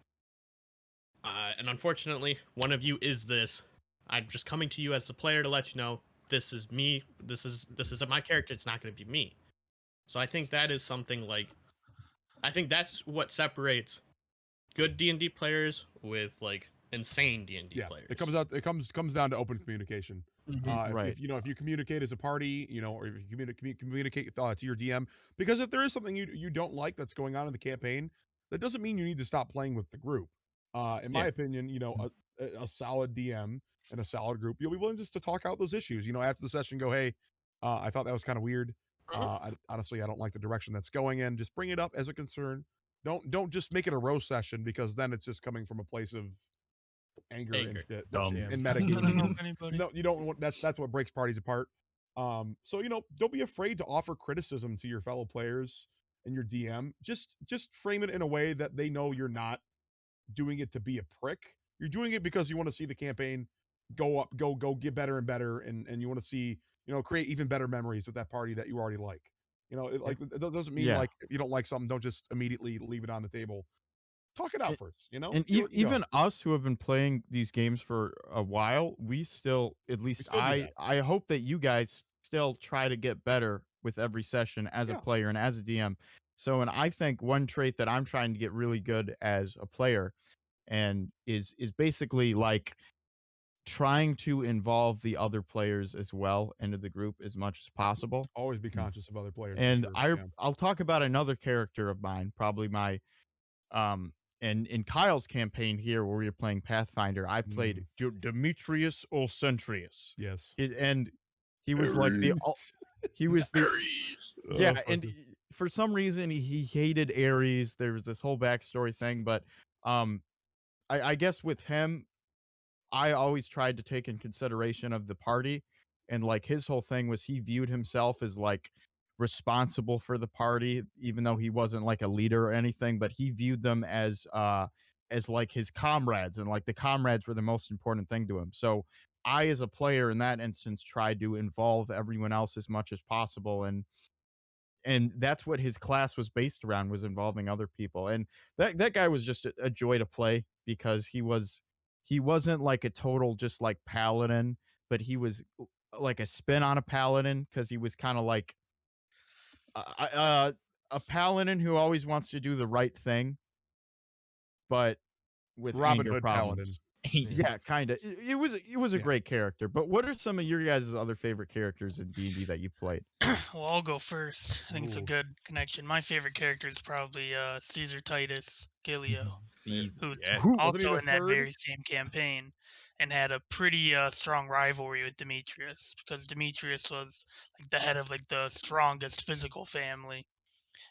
And unfortunately, one of you is this. I'm just coming to you as the player to let you know this is me. This isn't my character. It's not going to be me. So I think that is something like, I think that's what separates good D&D players with like insane D&D players. It comes down to open communication. Right. If you communicate as a party, or if you communicate to your DM, because if there is something you don't like that's going on in the campaign, that doesn't mean you need to stop playing with the group. In my opinion, a solid DM and a solid group, you'll be willing just to talk out those issues. After the session, go, hey, I thought that was kind of weird. Honestly, I don't like the direction that's going in. Just bring it up as a concern. Don't just make it a roast session, because then it's just coming from a place of anger. And shit. Dumb. And I don't metagaming. know anybody. No, you don't want that's what breaks parties apart. So don't be afraid to offer criticism to your fellow players and your DM. Just frame it in a way that they know you're not doing it to be a prick. You're doing it because you want to see the campaign go get better and better, and you want to see, create even better memories with that party that you already like. It doesn't mean like if you don't like something, don't just immediately leave it on the table. Talk it out first, And See where it can go. even us who have been playing these games for a while, we still, at least still do that. I hope that you guys still try to get better with every session as a Yeah. player and as a DM. So, and I think one trait that I'm trying to get really good as a player and is basically like trying to involve the other players as well into the group as much as possible. Always be conscious of other players. for And sure. Yeah. I'll talk about another character of mine, probably my and in Kyle's campaign here where we were playing Pathfinder, I played Demetrius Olcentrius. Yes. And he was like he was the yeah, and for some reason he hated Ares. There was this whole backstory thing, but I guess with him, I always tried to take in consideration of the party, and like his whole thing was he viewed himself as like responsible for the party, even though he wasn't like a leader or anything, but he viewed them as like his comrades, and like the comrades were the most important thing to him. So I, as a player in that instance, tried to involve everyone else as much as possible, and that's what his class was based around, was involving other people. And that guy was just a joy to play because he wasn't like a total just like paladin, but he was like a spin on a paladin because he was kind of like a paladin who always wants to do the right thing, but with Robin anger Hood Paladin. problems. Yeah, kind of. It was a Yeah. great character. But what are some of your guys' other favorite characters in D&D that you played? Well, I'll go first. I think it's a Ooh. good connection. My favorite character is probably Caesar Titus Gilio, See, who's yeah. Wasn't he also the in that third? very same campaign and had a pretty strong rivalry with Demetrius, because Demetrius was like the head of like the strongest physical family.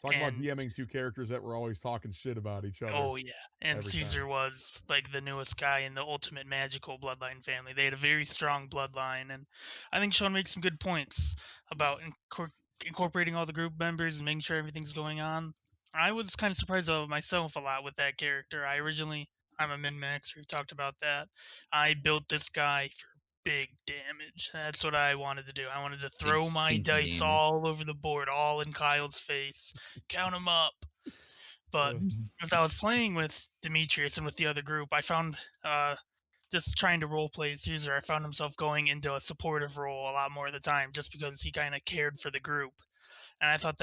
Talk about And DMing two characters that were always talking shit about each other. oh yeah, and every Caesar time. was like the newest guy in the ultimate magical bloodline family. They had a very strong bloodline, and I think Sean makes some good points about incorporating all the group members and making sure everything's going on. I was kind of surprised of myself a lot with that character. I'm a min-maxer. We talked about that. I built this guy for big damage. That's what I wanted to do. I wanted to throw my stinky dice damage. all over the board, all in Kyle's face. Count them up. But as I was playing with Demetrius and with the other group, I found just trying to roleplay Caesar, I found himself going into a supportive role a lot more of the time, just because he kind of cared for the group. And I thought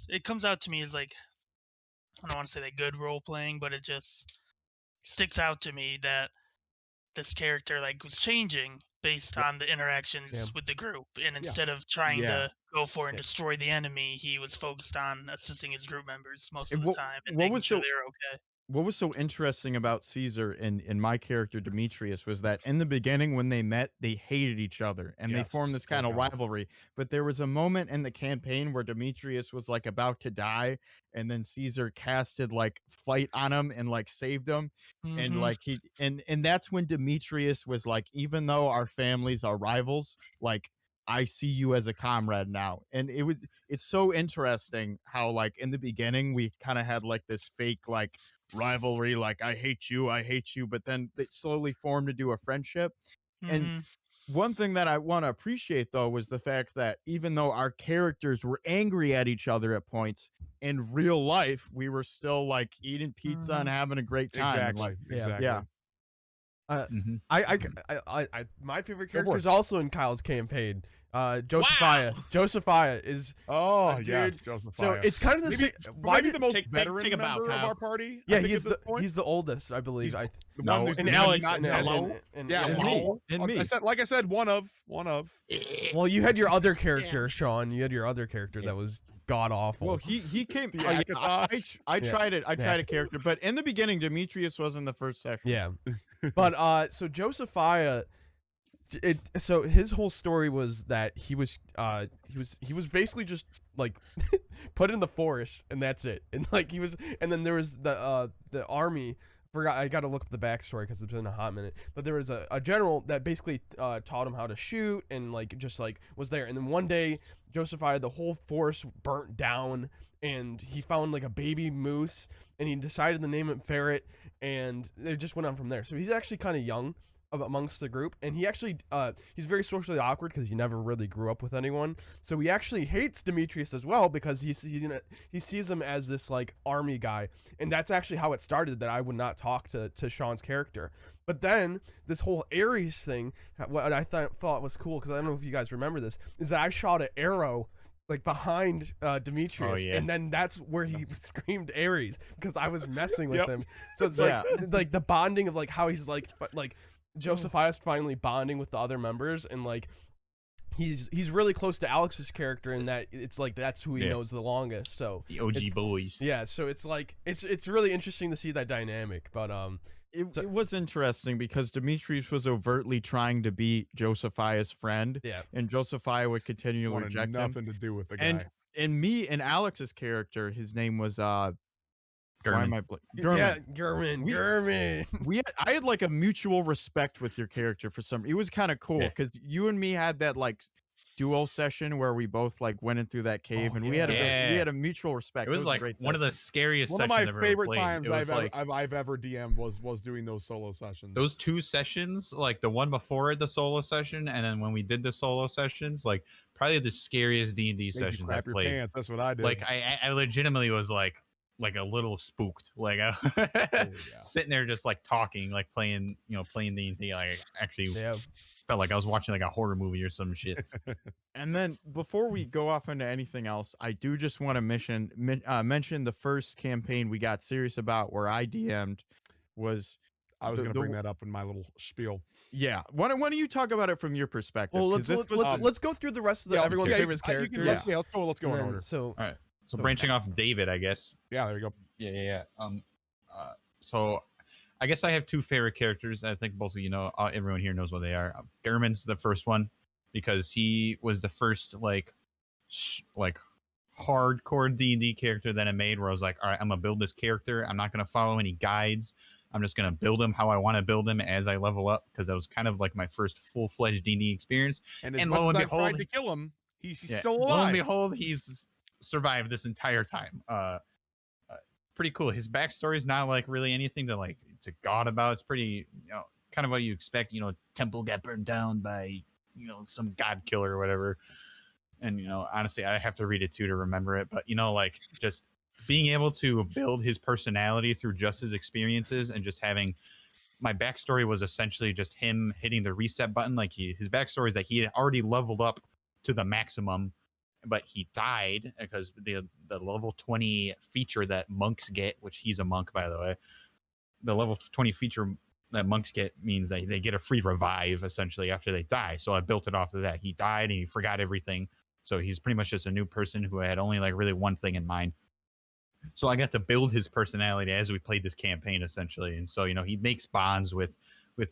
it comes out to me as like, I don't want to say that good role playing, but it just sticks out to me that this character like was changing based Yep. on the interactions Yeah. with the group, and instead of trying Yeah. to go for and Yeah. destroy the enemy, he was focused on assisting his group members most And of the time and making sure they're okay. what was so interesting about Caesar and my character Demetrius was that in the beginning when they met, they hated each other and they Yes, formed this poor kind of guy. rivalry. But there was a moment in the campaign where Demetrius was like about to die, and then Caesar casted like flight on him and like saved him. And Mhm. like and that's when Demetrius was like, even though our families are rivals, like I see you as a comrade now. And it's so interesting how like in the beginning we kind of had like this fake like rivalry, like I hate you, but then they slowly formed into a friendship. And Mhm. one thing that I want to appreciate though was the fact that even though our characters were angry at each other at points, in real life we were still like eating pizza and having a great time. And Exactly. like, Yeah. yeah. Mhm. My favorite Go for character it. is also in Kyle's campaign. Josephiah. Wow. Josephiah is Oh, dude. yes, Joseph. so it's kind of the maybe, why maybe did the most take veteran a bow, member of Kyle. our party. yeah I think, he's at this point. he's the oldest, I believe. He's- I the No, one who's and the Alex not and, yellow. yeah, and me. me. And me. Like I said, one of. Well, you had your other character, Sean. You had your other character that was god awful. Well, he came. The I Yeah. tried it. I Yeah. tried a character, but in the beginning, Demetrius was in the first session. Yeah, but so Josephiah, so his whole story was that he was basically just like put in the forest and that's it, and like and then there was the army. I got to look up the backstory because it's been a hot minute. But there was a general that basically taught him how to shoot and like just like was there. And then one day, Josephiah, the whole forest burnt down, and he found like a baby moose, and he decided to name it Ferret, and it just went on from there. So he's actually kind of young amongst the group, and he actually he's very socially awkward because he never really grew up with anyone, so he actually hates Demetrius as well because he sees him as this like army guy, and that's actually how it started, that I would not talk to Sean's character. But then this whole Ares thing, what I thought was cool, because I don't know if you guys remember this, is that I shot an arrow like behind Demetrius, Oh, yeah. and then that's where he screamed Ares because I was messing with Yep. him. So it's Yeah. like the bonding of like how he's like Josephiah's finally bonding with the other members, and like he's really close to Alex's character in that it's like that's who he Yeah. knows the longest. So The OG boys. yeah, so it's like it's really interesting to see that dynamic. But It was interesting because Demetrius was overtly trying to be Josephiah's friend, yeah, and Josephiah would continually Wanted reject him. nothing to do with the guy. And me and Alex's character, his name was why am I Gurman. yeah, Gurman. I had like a mutual respect with your character for some. It was kind of cool Yeah. because you and me had that like duo session where we both like went in through that cave, Oh, and yeah. we had a mutual respect. It was a like great one of the session. scariest One of sessions my I've ever favorite played. times It was like I've ever DM'd was doing those solo sessions. those 2 sessions, like the one before the solo session, and then when we did the solo sessions, like probably the scariest D&D Made you sessions crap I've your played. pants. That's what I did. Like I legitimately was like a little spooked. Like Oh, yeah. sitting there just like talking, like playing D&D. Like I actually felt like I was watching like a horror movie or some shit. And then before we go off into anything else, I do just want to mention the first campaign we got serious about where I DM'd was. I was going to bring that up in my little spiel. Yeah, why don't you talk about it from your perspective? Well, let's go through the rest of everyone's favorite characters. Let's go in order. So, all right. So branching off David, I guess. Yeah, there you go. Yeah. So I guess I have 2 favorite characters. I think both of you know. Everyone here knows what they are. Gehrman's the first one because he was the first like hardcore D&D character that I made. Where I was like, all right, I'm gonna build this character. I'm not gonna follow any guides. I'm just gonna build him how I want to build him as I level up because that was kind of like my first full-fledged D&D experience. And lo and behold, tried to kill him. He's still alive. Lo and behold, he's survived this entire time. Pretty cool. His backstory is not like really anything to god about. It's pretty, kind of what you expect. Temple got burned down by, some god killer or whatever. And honestly, I have to read it too to remember it. But just being able to build his personality through just his experiences and just having my backstory was essentially just him hitting the reset button. Like his backstory is that he had already leveled up to the maximum, but he died because the level 20 feature that monks get, which he's a monk, by the way, the level 20 feature that monks get means that they get a free revive essentially after they die. So I built it off of that. He died and he forgot everything. So he's pretty much just a new person who had only like really one thing in mind. So I got to build his personality as we played this campaign essentially. And so, he makes bonds with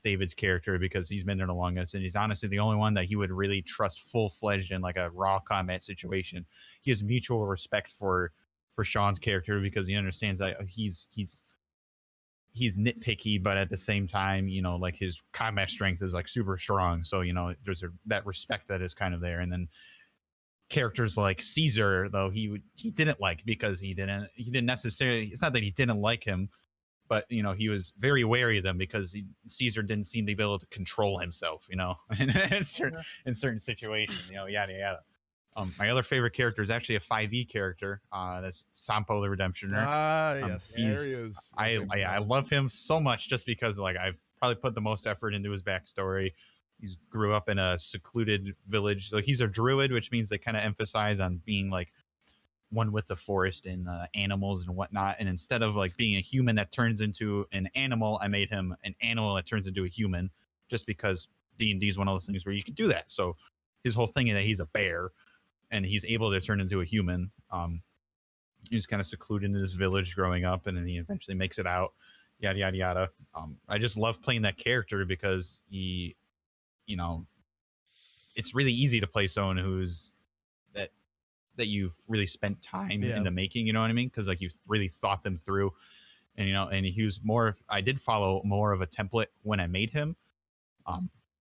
David's character because he's been there the longest, and he's honestly the only one that he would really trust full-fledged in like a raw combat situation. He has mutual respect for Sean's character because he understands that he's nitpicky, but at the same time, like his combat strength is like super strong. So, there's that respect that is kind of there. And then characters like Caesar, though, he didn't like because he didn't necessarily, it's not that he didn't like him, but he was very wary of them because Caesar didn't seem to be able to control himself, in certain situations, yada yada. My other favorite character is actually a 5e character. That's Sampo the Redemptioner. Yes, there he is. I love him so much just because I've probably put the most effort into his backstory. He grew up in a secluded village. Like he's a druid, which means they kind of emphasize on being like one with the forest and animals and whatnot. And instead of like being a human that turns into an animal, I made him an animal that turns into a human, just because D&D is one of those things where you can do that. So his whole thing is that he's a bear and he's able to turn into a human. He's kind of secluded in this village growing up, and then he eventually makes it out. Yada yada yada. I just love playing that character because he, it's really easy to play someone who's that you've really spent time in the making, you know what I mean? Because like you've really thought them through, and and he was I did follow more of a template when I made him,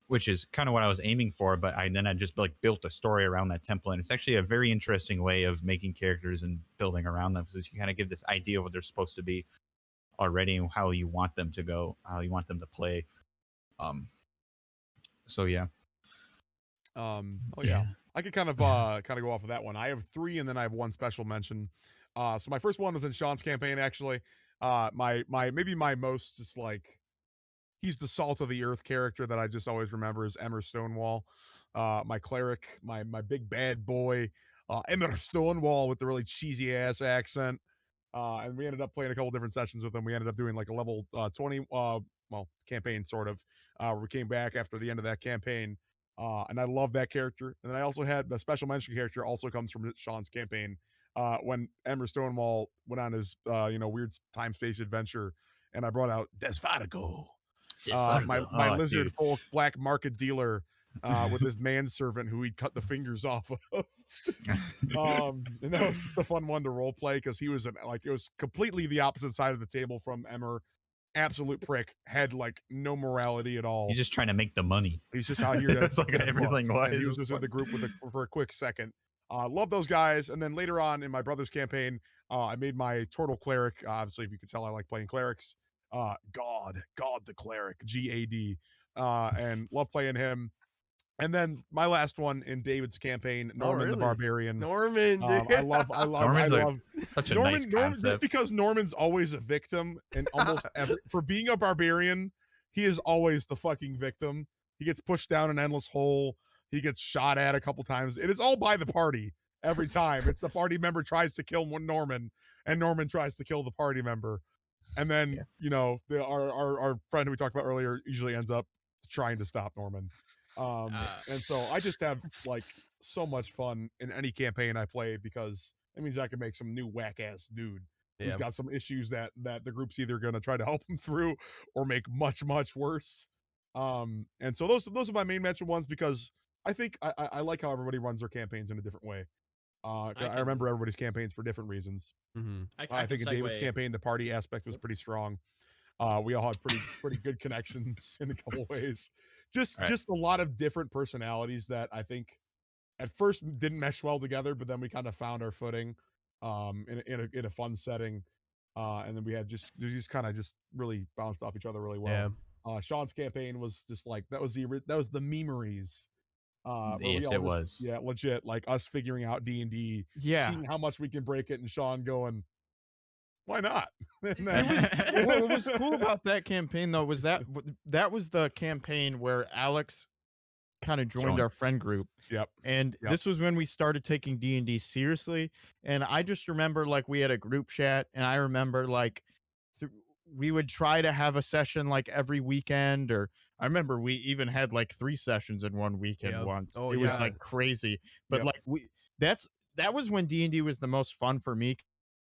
which is kind of what I was aiming for. But I just like built a story around that template. And it's actually a very interesting way of making characters and building around them, because you kind of give this idea of what they're supposed to be already and how you want them to go, how you want them to play. So yeah. I could kind of go off of that one. I have 3, and then I have 1 special mention. So my first one was in Sean's campaign, actually. Maybe my most just like, he's the salt of the earth character that I just always remember is Emmer Stonewall. My cleric, my big bad boy, Emmer Stonewall with the really cheesy ass accent. And we ended up playing a couple different sessions with him. We ended up doing like a level 20 campaign sort of, where we came back after the end of that campaign. And I love that character. And then I also had the special mention character also comes from Sean's campaign. When Emmer Stonewall went on his weird time space adventure, and I brought out Desvarigo, my lizard folk black market dealer, with this manservant who he'd cut the fingers off of. And that was just a fun one to role play because he was it was completely the opposite side of the table from Emmer. absolute prick, had like no morality at all. He's just trying to make the money. He's just out here to That's like get everything buck, was. and he was just in the group for a quick second. Love those guys. And then later on in my brother's campaign, I made my turtle cleric. Obviously, if you can tell, I like playing clerics. God the cleric, GAD, and love playing him. And then my last one in David's campaign, Norman the Barbarian. Norman, dude. I love such a Norman. nice concept. Just because Norman's always a victim, and almost for being a barbarian, he is always the fucking victim. He gets pushed down an endless hole. He gets shot at a couple times. It is all by the party every time. It's the party member tries to kill Norman, and Norman tries to kill the party member. And then, our friend who we talked about earlier usually ends up trying to stop Norman. And so I just have like so much fun in any campaign I play, because it means I can make some new whack ass dude who's got some issues that the group's either going to try to help him through or make much worse. And so those are my main mention ones, because I think I like how everybody runs their campaigns in a different way. I remember everybody's campaigns for different reasons. Mm-hmm. I think in David's campaign, the party aspect was pretty strong. We all had pretty good connections in a couple ways. Just a lot of different personalities that I think at first didn't mesh well together, but then we kind of found our footing in a fun setting. And then we had just really bounced off each other really well. Sean's campaign was just like that was the memories. Yes, it was. Yeah, legit. Like us figuring out D&D, seeing how much we can break it, and Sean going, why not? What was cool about that campaign, though, was that was the campaign where Alex kind of joined our friend group. And this was when we started taking D&D seriously. And I just remember, like, we had a group chat, and I remember, like, we would try to have a session like every weekend, or I remember we even had like 3 sessions in one weekend once. It was like crazy. But like that was when D&D was the most fun for me.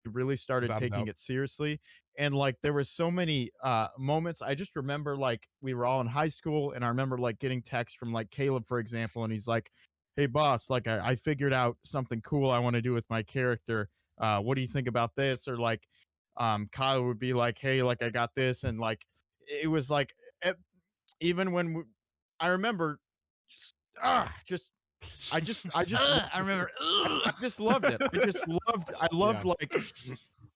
Really started taking it seriously, and like there were so many moments. I just remember, like, we were all in high school, and I remember like getting texts from like Caleb, for example, and he's like, hey boss, like I figured out something cool I want to do with my character. What do you think about this? Or like Kyle would be like, hey, like I got this. And like it was like even when I remember I remember I just loved it. I loved like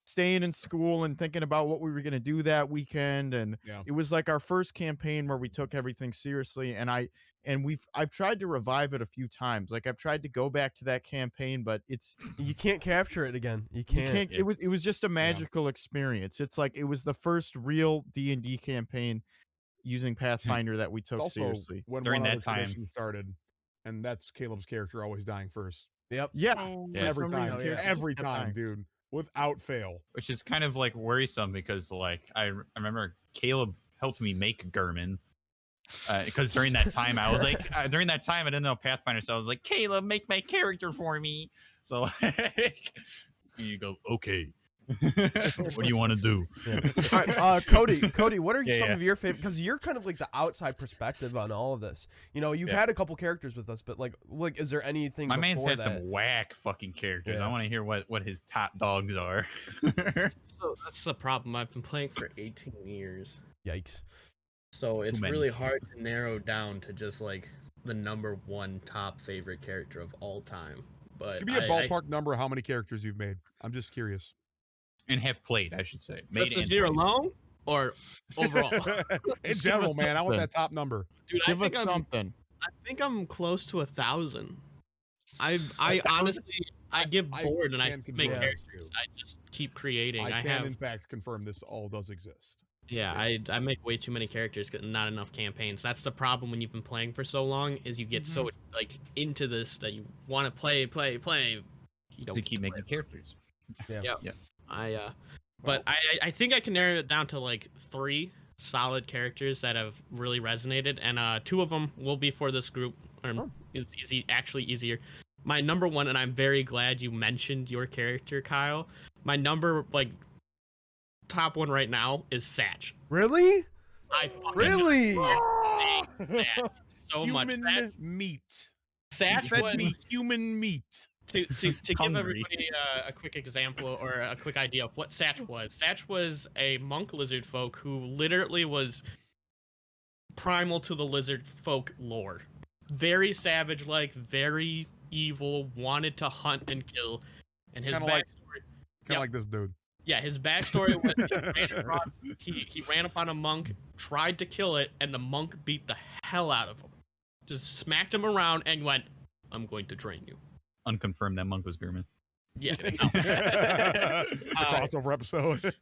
staying in school and thinking about what we were going to do that weekend. And it was like our first campaign where we took everything seriously. And I've tried to revive it a few times. Like I've tried to go back to that campaign, but you can't capture it again. You can't. It was just a magical experience. It's like it was the first real D&D campaign using Pathfinder that we took seriously. When during one that other time tradition started, and that's Caleb's character always dying first. Every time, dude, without fail. Which is kind of like worrisome, because like I remember Caleb helped me make Gurman. Because during that time I was like, I didn't know Pathfinder, so I was like, Caleb, make my character for me. So like, you go, okay. What do you want to do? All right, Cody, what are some of your favorite? Because you're kind of like the outside perspective on all of this. You know, you've had a couple characters with us, but like, is there anything? My man's had some whack fucking characters. I want to hear what his top dogs are. So that's the problem. I've been playing for 18 years. Yikes. So it's really hard to narrow down to just like the number one top favorite character of all time. But Give me a ballpark number of how many characters you've made. I'm just curious. And have played, I should say. Just this year alone, or overall? In general, man, I want that top number. Dude, give us something. I think I'm close to 1,000. I honestly, I get bored and I make characters. I just keep creating. I can, in fact, confirm this all does exist. Yeah, I make way too many characters, not enough campaigns. That's the problem when you've been playing for so long, is you get so like into this that you want to play. You don't keep making characters. Yeah. But I think I can narrow it down to like 3 solid characters that have really resonated, and 2 of them will be for this group. It's easier. My number 1, and I'm very glad you mentioned your character, Kyle. My number top 1 right now is Satch. Really? I fucking really so much. Human meat. Satch fed was me human meat. To give Hungry. everybody a quick example or a quick idea of what Satch was. Satch was a monk lizard folk who literally was primal to the lizard folk lore. Very savage like, very evil, wanted to hunt and kill. And his backstory Kind of like this dude. Yeah, his backstory was he ran upon a monk, tried to kill it, and the monk beat the hell out of him. Just smacked him around and went, I'm going to train you. Unconfirmed that monk was German. Yeah. Crossover episode.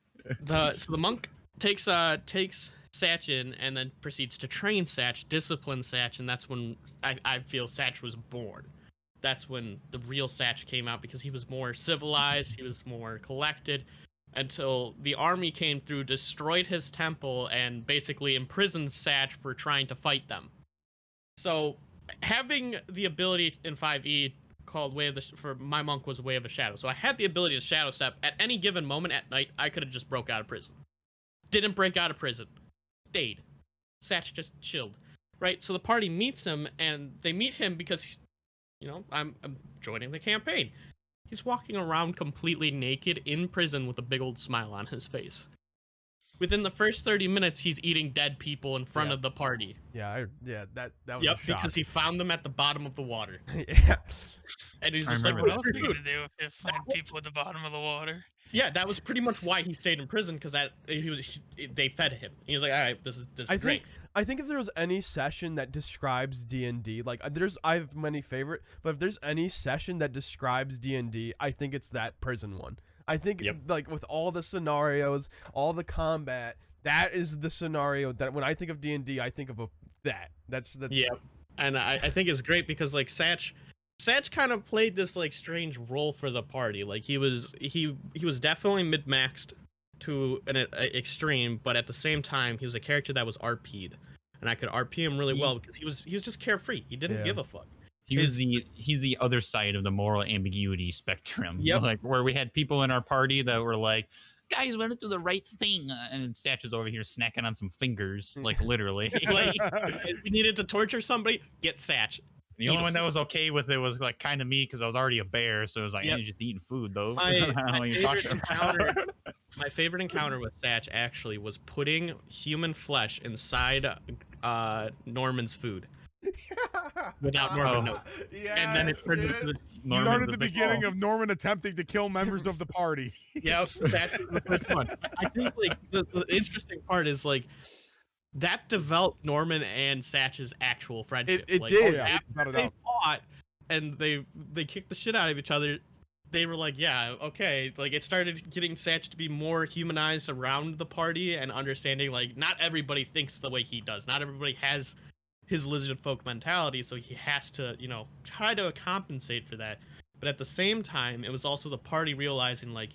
So the monk takes Satch in and then proceeds to train Satch, discipline Satch, and that's when I feel Satch was born. That's when the real Satch came out, because he was more civilized, he was more collected, until the army came through, destroyed his temple, and basically imprisoned Satch for trying to fight them. So having the ability in 5e called Way of the for my monk was Way of the Shadow. So I had the ability to shadow step at any given moment at night. I could have just broke out of prison. Didn't break out of prison. Stayed. Satch just chilled. Right? So the party meets him, and they meet him because, I'm joining the campaign. He's walking around completely naked in prison with a big old smile on his face. Within the first 30 minutes, he's eating dead people in front of the party. That was Yep, a shock. because he found them at the bottom of the water. Yeah. And he's I just like, remember What else "What are are you you gonna do if you find people at the bottom of the water? Yeah, that was pretty much why he stayed in prison, because they fed him. He was like, all right, this is great. I think if there was any session that describes D&D, like I have many favorite, but if there's any session that describes D&D, I think it's that prison one. I think like with all the scenarios, all the combat, that is the scenario that when I think of D&D, I think of that. That's Yeah, and I think it's great because like Satch kind of played this like strange role for the party. Like he was definitely mid-maxed to an extreme, but at the same time he was a character that was RP'd, and I could RP him really well because he was just carefree. He didn't give a fuck. He's the other side of the moral ambiguity spectrum. Yep. Like where we had people in our party that were like, guys, we're gonna do the right thing, and Satch is over here snacking on some fingers, like literally. Like, we needed to torture somebody, get Satch. The only one that was okay with it was like kind of me because I was already a bear, so it was like, you're just eating food though. My favorite encounter with Satch actually was putting human flesh inside Norman's food. Without Norman knowing. And then it turned into this. Started the beginning of Norman attempting to kill members of the party. Yeah, Satch was the first one. I think like the interesting part is like that developed Norman and Satch's actual friendship. It like, did. After they fought and they kicked the shit out of each other, they were like, yeah, okay. Like it started getting Satch to be more humanized around the party and understanding like not everybody thinks the way he does. Not everybody has his lizard folk mentality, so he has to, try to compensate for that. But at the same time, it was also the party realizing like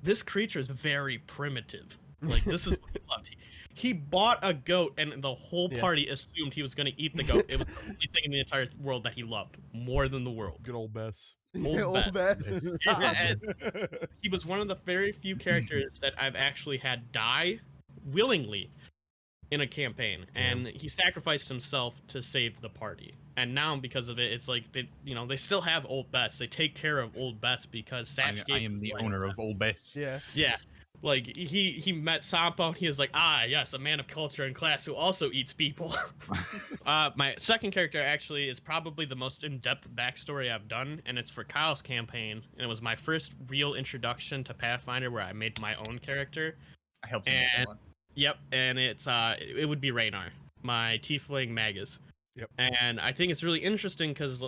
this creature is very primitive. Like this is what he loved. He bought a goat, and the whole party assumed he was going to eat the goat. It was the only thing in the entire world that he loved more than the world. Good old Bess. Old Bess. And he was one of the very few characters that I've actually had die willingly in a campaign, and he sacrificed himself to save the party. And now because of it, it's like they still have Old Bess. They take care of Old Bess because Satch I am the owner of Old Bess. Yeah. Like he met Sampo. He was like, yes, a man of culture and class who also eats people. My second character actually is probably the most in-depth backstory I've done, and it's for Kyle's campaign. And it was my first real introduction to Pathfinder, where I made my own character. I helped you with that one. Yep, and it would be Raynar, my tiefling magus. Yep. And I think it's really interesting because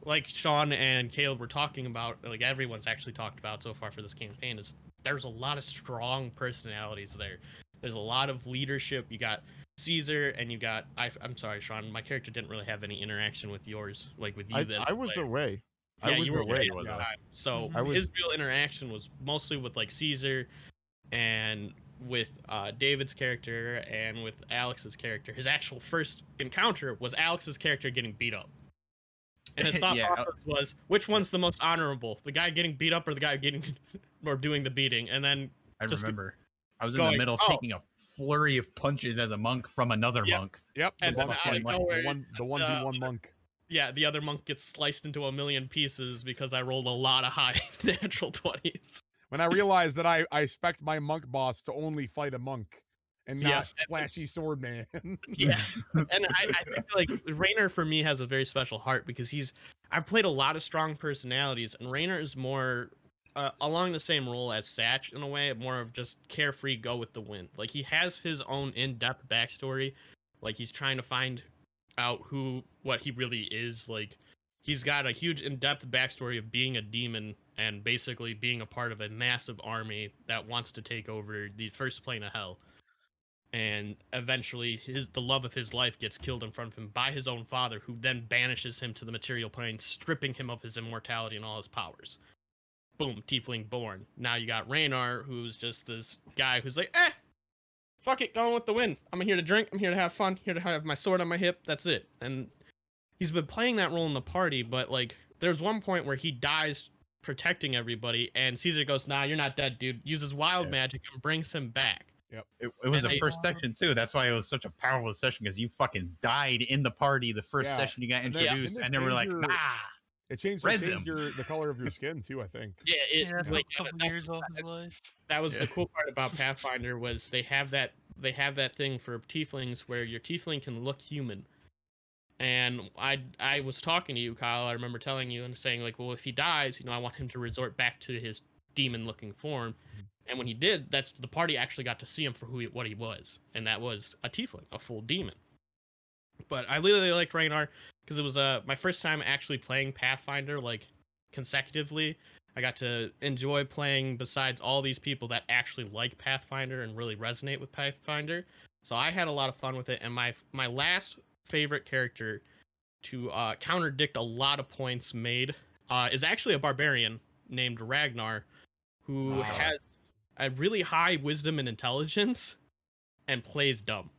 like Sean and Caleb were talking about, like everyone's actually talked about so far for this campaign, is there's a lot of strong personalities there. There's a lot of leadership. You got Caesar, and you got I'm sorry, Sean, my character didn't really have any interaction with yours, like with you. I was away. Yeah, I was you were away. away. So I was- his real interaction was mostly with like Caesar and with David's character and with Alex's character. His actual first encounter was Alex's character getting beat up. And his thought process was, which one's the most honorable? The guy getting beat up or the guy getting or doing the beating? And then I remember. I was in going, the middle taking a flurry of punches as a monk from another monk. Yep. And The then out of nowhere, one 1v1 monk. Yeah, the other monk gets sliced into a million pieces because I rolled a lot of high natural 20s. When I realized that I spec'd my monk boss to only fight a monk and Yeah. not flashy sword man. Yeah, and I think like Raynor for me has a very special heart because I've played a lot of strong personalities, and Raynor is more along the same role as Satch in a way, more of just carefree, go with the wind. Like he has his own in-depth backstory, like he's trying to find out what he really is. Like he's got a huge in-depth backstory of being a demon and basically being a part of a massive army that wants to take over the first plane of hell. And eventually the love of his life gets killed in front of him by his own father, who then banishes him to the material plane, stripping him of his immortality and all his powers. Boom, tiefling born. Now you got Raynor, who's just this guy who's like, fuck it, going with the wind. I'm here to drink, I'm here to have fun, here to have my sword on my hip, that's it. And he's been playing that role in the party, but like there's one point where he dies protecting everybody, and Caesar goes, nah, you're not dead, dude. Uses wild magic and brings him back. It was And the first section too. That's why it was such a powerful session, because you fucking died in the party the first session you got And then- introduced, didn't it and then we're like, change your- nah. It changed the color of your skin too, I think. Yeah, Yeah, for like a couple years off his life. that was the cool part about Pathfinder was they have that thing for tieflings where your tiefling can look human. And I was talking to you, Kyle. I remember telling you and saying like, well, if he dies, I want him to resort back to his demon-looking form. And when he did, the party actually got to see him for what he was, and that was a tiefling, a full demon. But I really liked Raynor because it was my first time actually playing Pathfinder like consecutively. I got to enjoy playing besides all these people that actually like Pathfinder and really resonate with Pathfinder. So I had a lot of fun with it, and my last favorite character to counterdict a lot of points made is actually a barbarian named Ragnar, who has a really high wisdom and intelligence and plays dumb.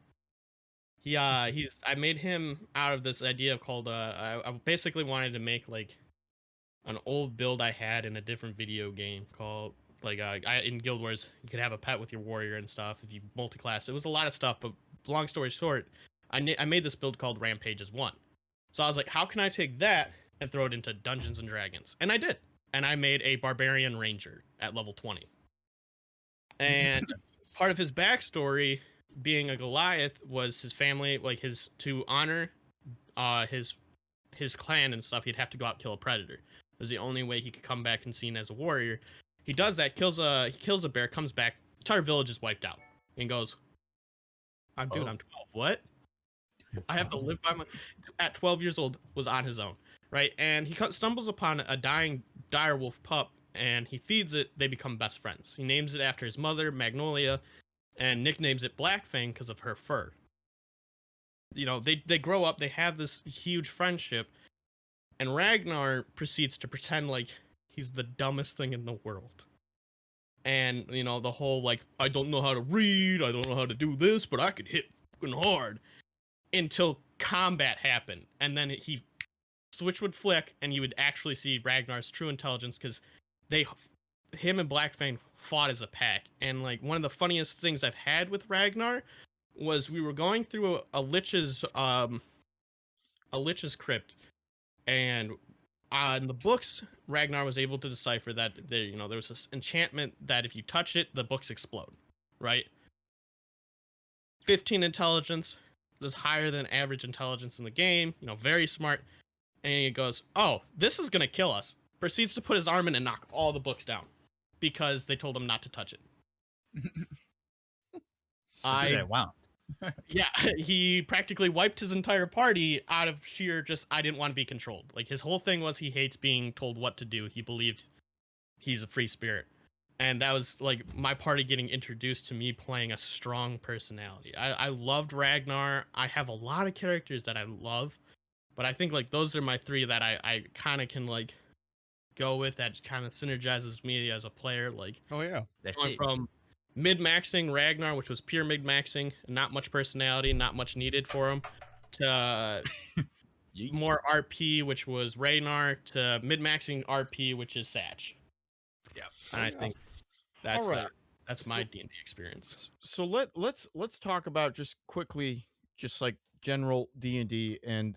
I made him out of this idea called I basically wanted to make like an old build I had in a different video game called like in Guild Wars you could have a pet with your warrior and stuff if you multi-class. It was a lot of stuff, but long story short, I made this build called Rampages 1. So I was like, how can I take that and throw it into Dungeons and Dragons? And I did. And I made a barbarian ranger at level 20. And part of his backstory, being a Goliath, was his family, like to honor his clan and stuff, he'd have to go out and kill a predator. It was the only way he could come back and seen as a warrior. He does that, kills a bear, comes back, entire village is wiped out, and goes, I'm 12. What? I have to live by at 12 years old, was on his own, right? And he stumbles upon a dying direwolf pup, and he feeds it. They become best friends. He names it after his mother, Magnolia, and nicknames it Blackfang because of her fur. They grow up, they have this huge friendship, and Ragnar proceeds to pretend like he's the dumbest thing in the world. And, the whole, like, I don't know how to read, I don't know how to do this, but I could hit fucking hard. Until combat happened, and then he switch would flick, and you would actually see Ragnar's true intelligence, because him and Blackfang fought as a pack. And like one of the funniest things I've had with Ragnar was we were going through a lich's crypt, and in the books, Ragnar was able to decipher that there was this enchantment that if you touch it, the books explode, right? 15 intelligence. Is higher than average intelligence in the game, very smart. And he goes, oh, this is going to kill us. Proceeds to put his arm in and knock all the books down because they told him not to touch it. Wow. Yeah, he practically wiped his entire party out of sheer I didn't want to be controlled. Like his whole thing was he hates being told what to do. He believed he's a free spirit. And that was like my party getting introduced to me playing a strong personality. I loved Ragnar. I have a lot of characters that I love, but I think like those are my three that I kind of can like go with, that kind of synergizes me as a player. Like, oh yeah, going from mid-maxing Ragnar, which was pure mid-maxing, not much personality, not much needed for him, to more RP, which was Ragnar, to mid-maxing RP, which is Satch. Yeah, and I think that's All right. That's my D&D experience. So let's talk about just quickly, just like general D&D and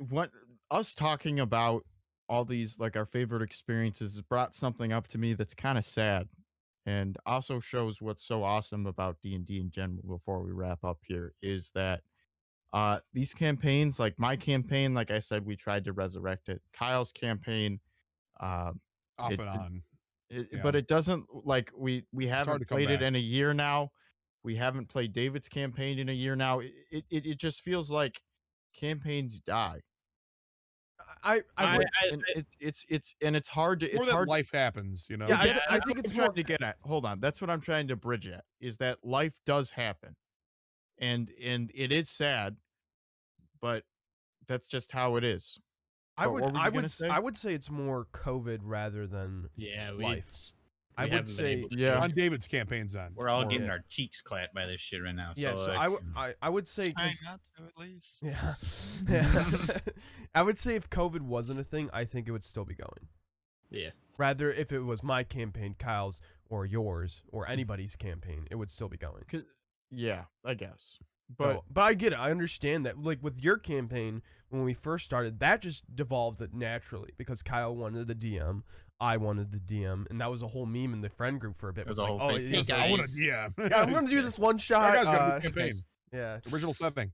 what us talking about all these like our favorite experiences has brought something up to me that's kind of sad, and also shows what's so awesome about D&D in general. Before we wrap up here, is that these campaigns, like my campaign, like I said, we tried to resurrect it. Kyle's campaign, uh, Off it, and on. but Yeah. it doesn't like we It's hard haven't to come played it back. in a year now. We haven't played David's campaign in a year now. It just feels like campaigns die. I would. And it's hard to Or it's that hard. life happens, you know. Yeah, Yeah, I That's think what it's I'm more. trying to get at. Hold on, that's what I'm trying to bridge at. Is that life does happen, and it is sad, but that's just how it is. But what were you gonna say? I would say it's more COVID rather than Yeah, life. we I would haven't been say able to Yeah. do it. On David's campaign's end. We're all Or- getting our cheeks clapped by this shit right now. yeah. So, So like, I would say Trying 'cause- not to, at least. yeah. Yeah. I would say if COVID wasn't a thing, I think it would still be going. Yeah. Rather, if it was my campaign, Kyle's, or yours, or anybody's campaign, it would still be going. Yeah, I guess. But But I get it. I understand that. Like with your campaign, when we first started, that just devolved it naturally because Kyle wanted the DM, I wanted the DM, and that was a whole meme in the friend group for a bit. It was like, a whole oh, face- yeah, Hey, it's like, I want a guys. DM. yeah, I'm gonna do this one shot. That guy's got a good campaign. Yeah, Original setting.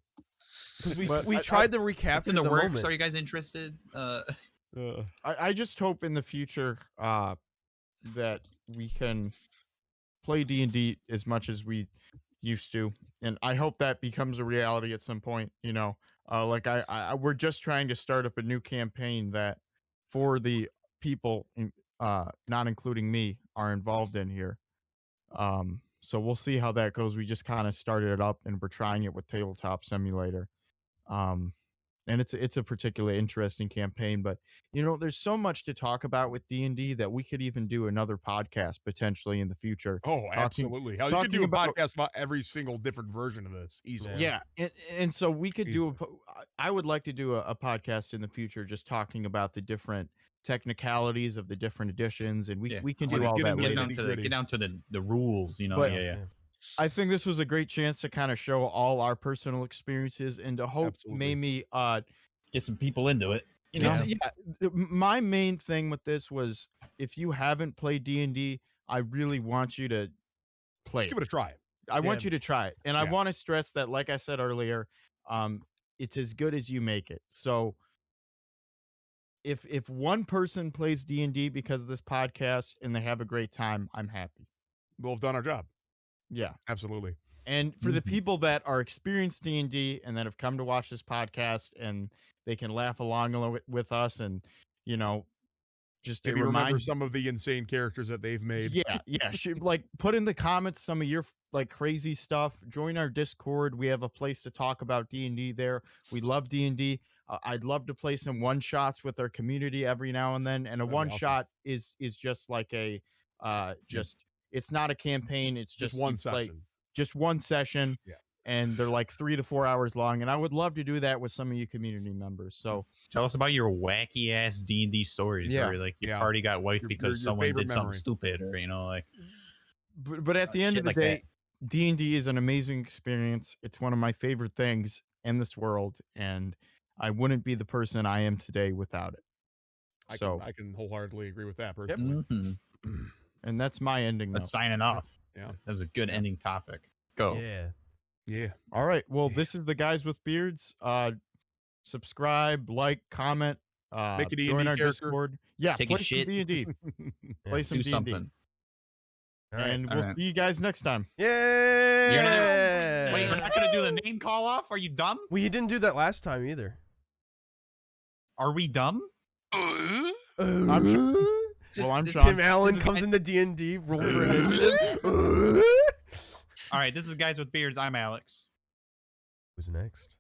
because But we I- tried to it's recapture in the, works. moment. Are you guys interested? I just hope in the future that we can play D&D as much as we used to, and I hope that becomes a reality at some point. You know, like we're just trying to start up a new campaign that for the people, not including me, are involved in here. So we'll see how that goes. We just kind of started it up, and we're trying it with Tabletop Simulator. Um, and it's a particularly interesting campaign, but you know, there's so much to talk about with D&D that we could even do another podcast potentially in the future. Oh, absolutely. Hell, you could talking do a about- podcast about every single different version of this easily. Yeah, and so we could do Easily. I would like to do a podcast in the future just talking about the different technicalities of the different editions, and we can I do wanna all get that into get later. down to the nitty-gritty. get down to the rules. You know, But- yeah. I think this was a great chance to kind of show all our personal experiences and to hope Absolutely. maybe Get some people into it. You know, my main thing with this was if you haven't played D&D, I really want you to play Just give it a try. I want you to try it. And I Yeah. want to stress that, like I said earlier, it's as good as you make it. So if one person plays D&D because of this podcast and they have a great time, I'm happy. We'll have done our job. Yeah. Absolutely. And for the people that are experienced D&D and that have come to watch this podcast and they can laugh along with us and, you know, just to Maybe remember remind some of the insane characters that they've made. Yeah. Like put in the comments some of your like crazy stuff. Join our Discord. We have a place to talk about D&D there. We love D&D. I'd love to play some one shots with our community every now and then. And a That'd be one awesome. shot is just like a it's not a campaign. It's Just just one you play- session. just one session. Yeah. And they're like 3 to 4 hours long. And I would love to do that with some of you community members. So tell us about your wacky ass D&D stories. Yeah. Where like your Yeah. party got wiped Your- because your someone favorite did something memory. stupid, or you know, like but at the end shit of the like day, D&D is an amazing experience. It's one of my favorite things in this world, and I wouldn't be the person I am today without it. I can wholeheartedly agree with that personally. And that's my ending note. That's signing off. Yeah. That was a good ending topic. Go. Yeah. Yeah. All right. Well, this is the Guys with Beards. Subscribe, like, comment. Make a D&D join our character. Discord. Yeah, Take a play some shit. D&D. Play some Do D&D. something. All right. And all we'll right. see you guys next time. Yeah. Wait, we're not gonna do the name call off? Are you dumb? We didn't do that last time either. Are we dumb? I'm Well, I'm This- Sean. Tim Allen This is comes guy- into D&D, roll for initiative. All right, this is Guys with Beards. I'm Alex. Who's next?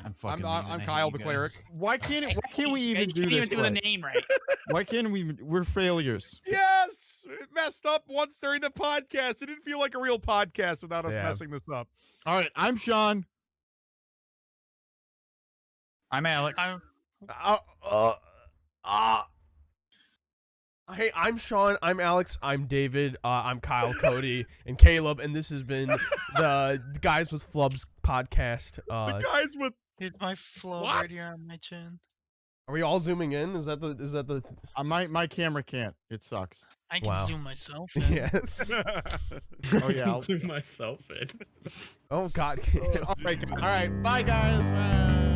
I'm fucking. I'm Kyle the cleric. Why can't we even do can't this? even do the way? name right. Why can't we? We're failures. Yes! It messed up once during the podcast. It didn't feel like a real podcast without us Yeah. messing this up. All right, I'm Sean. I'm Alex. Hey, I'm Sean. I'm Alex. I'm David. I'm Kyle, Cody, and Caleb, and this has been the Guys with Flubs podcast. The guys with Here's my flow What? right here on my chin. Are we all zooming in? Is that the? My camera can't. It sucks. I can Wow. zoom myself in. Yeah. Oh yeah. To myself in. Oh God. All right. Bye guys. Bye.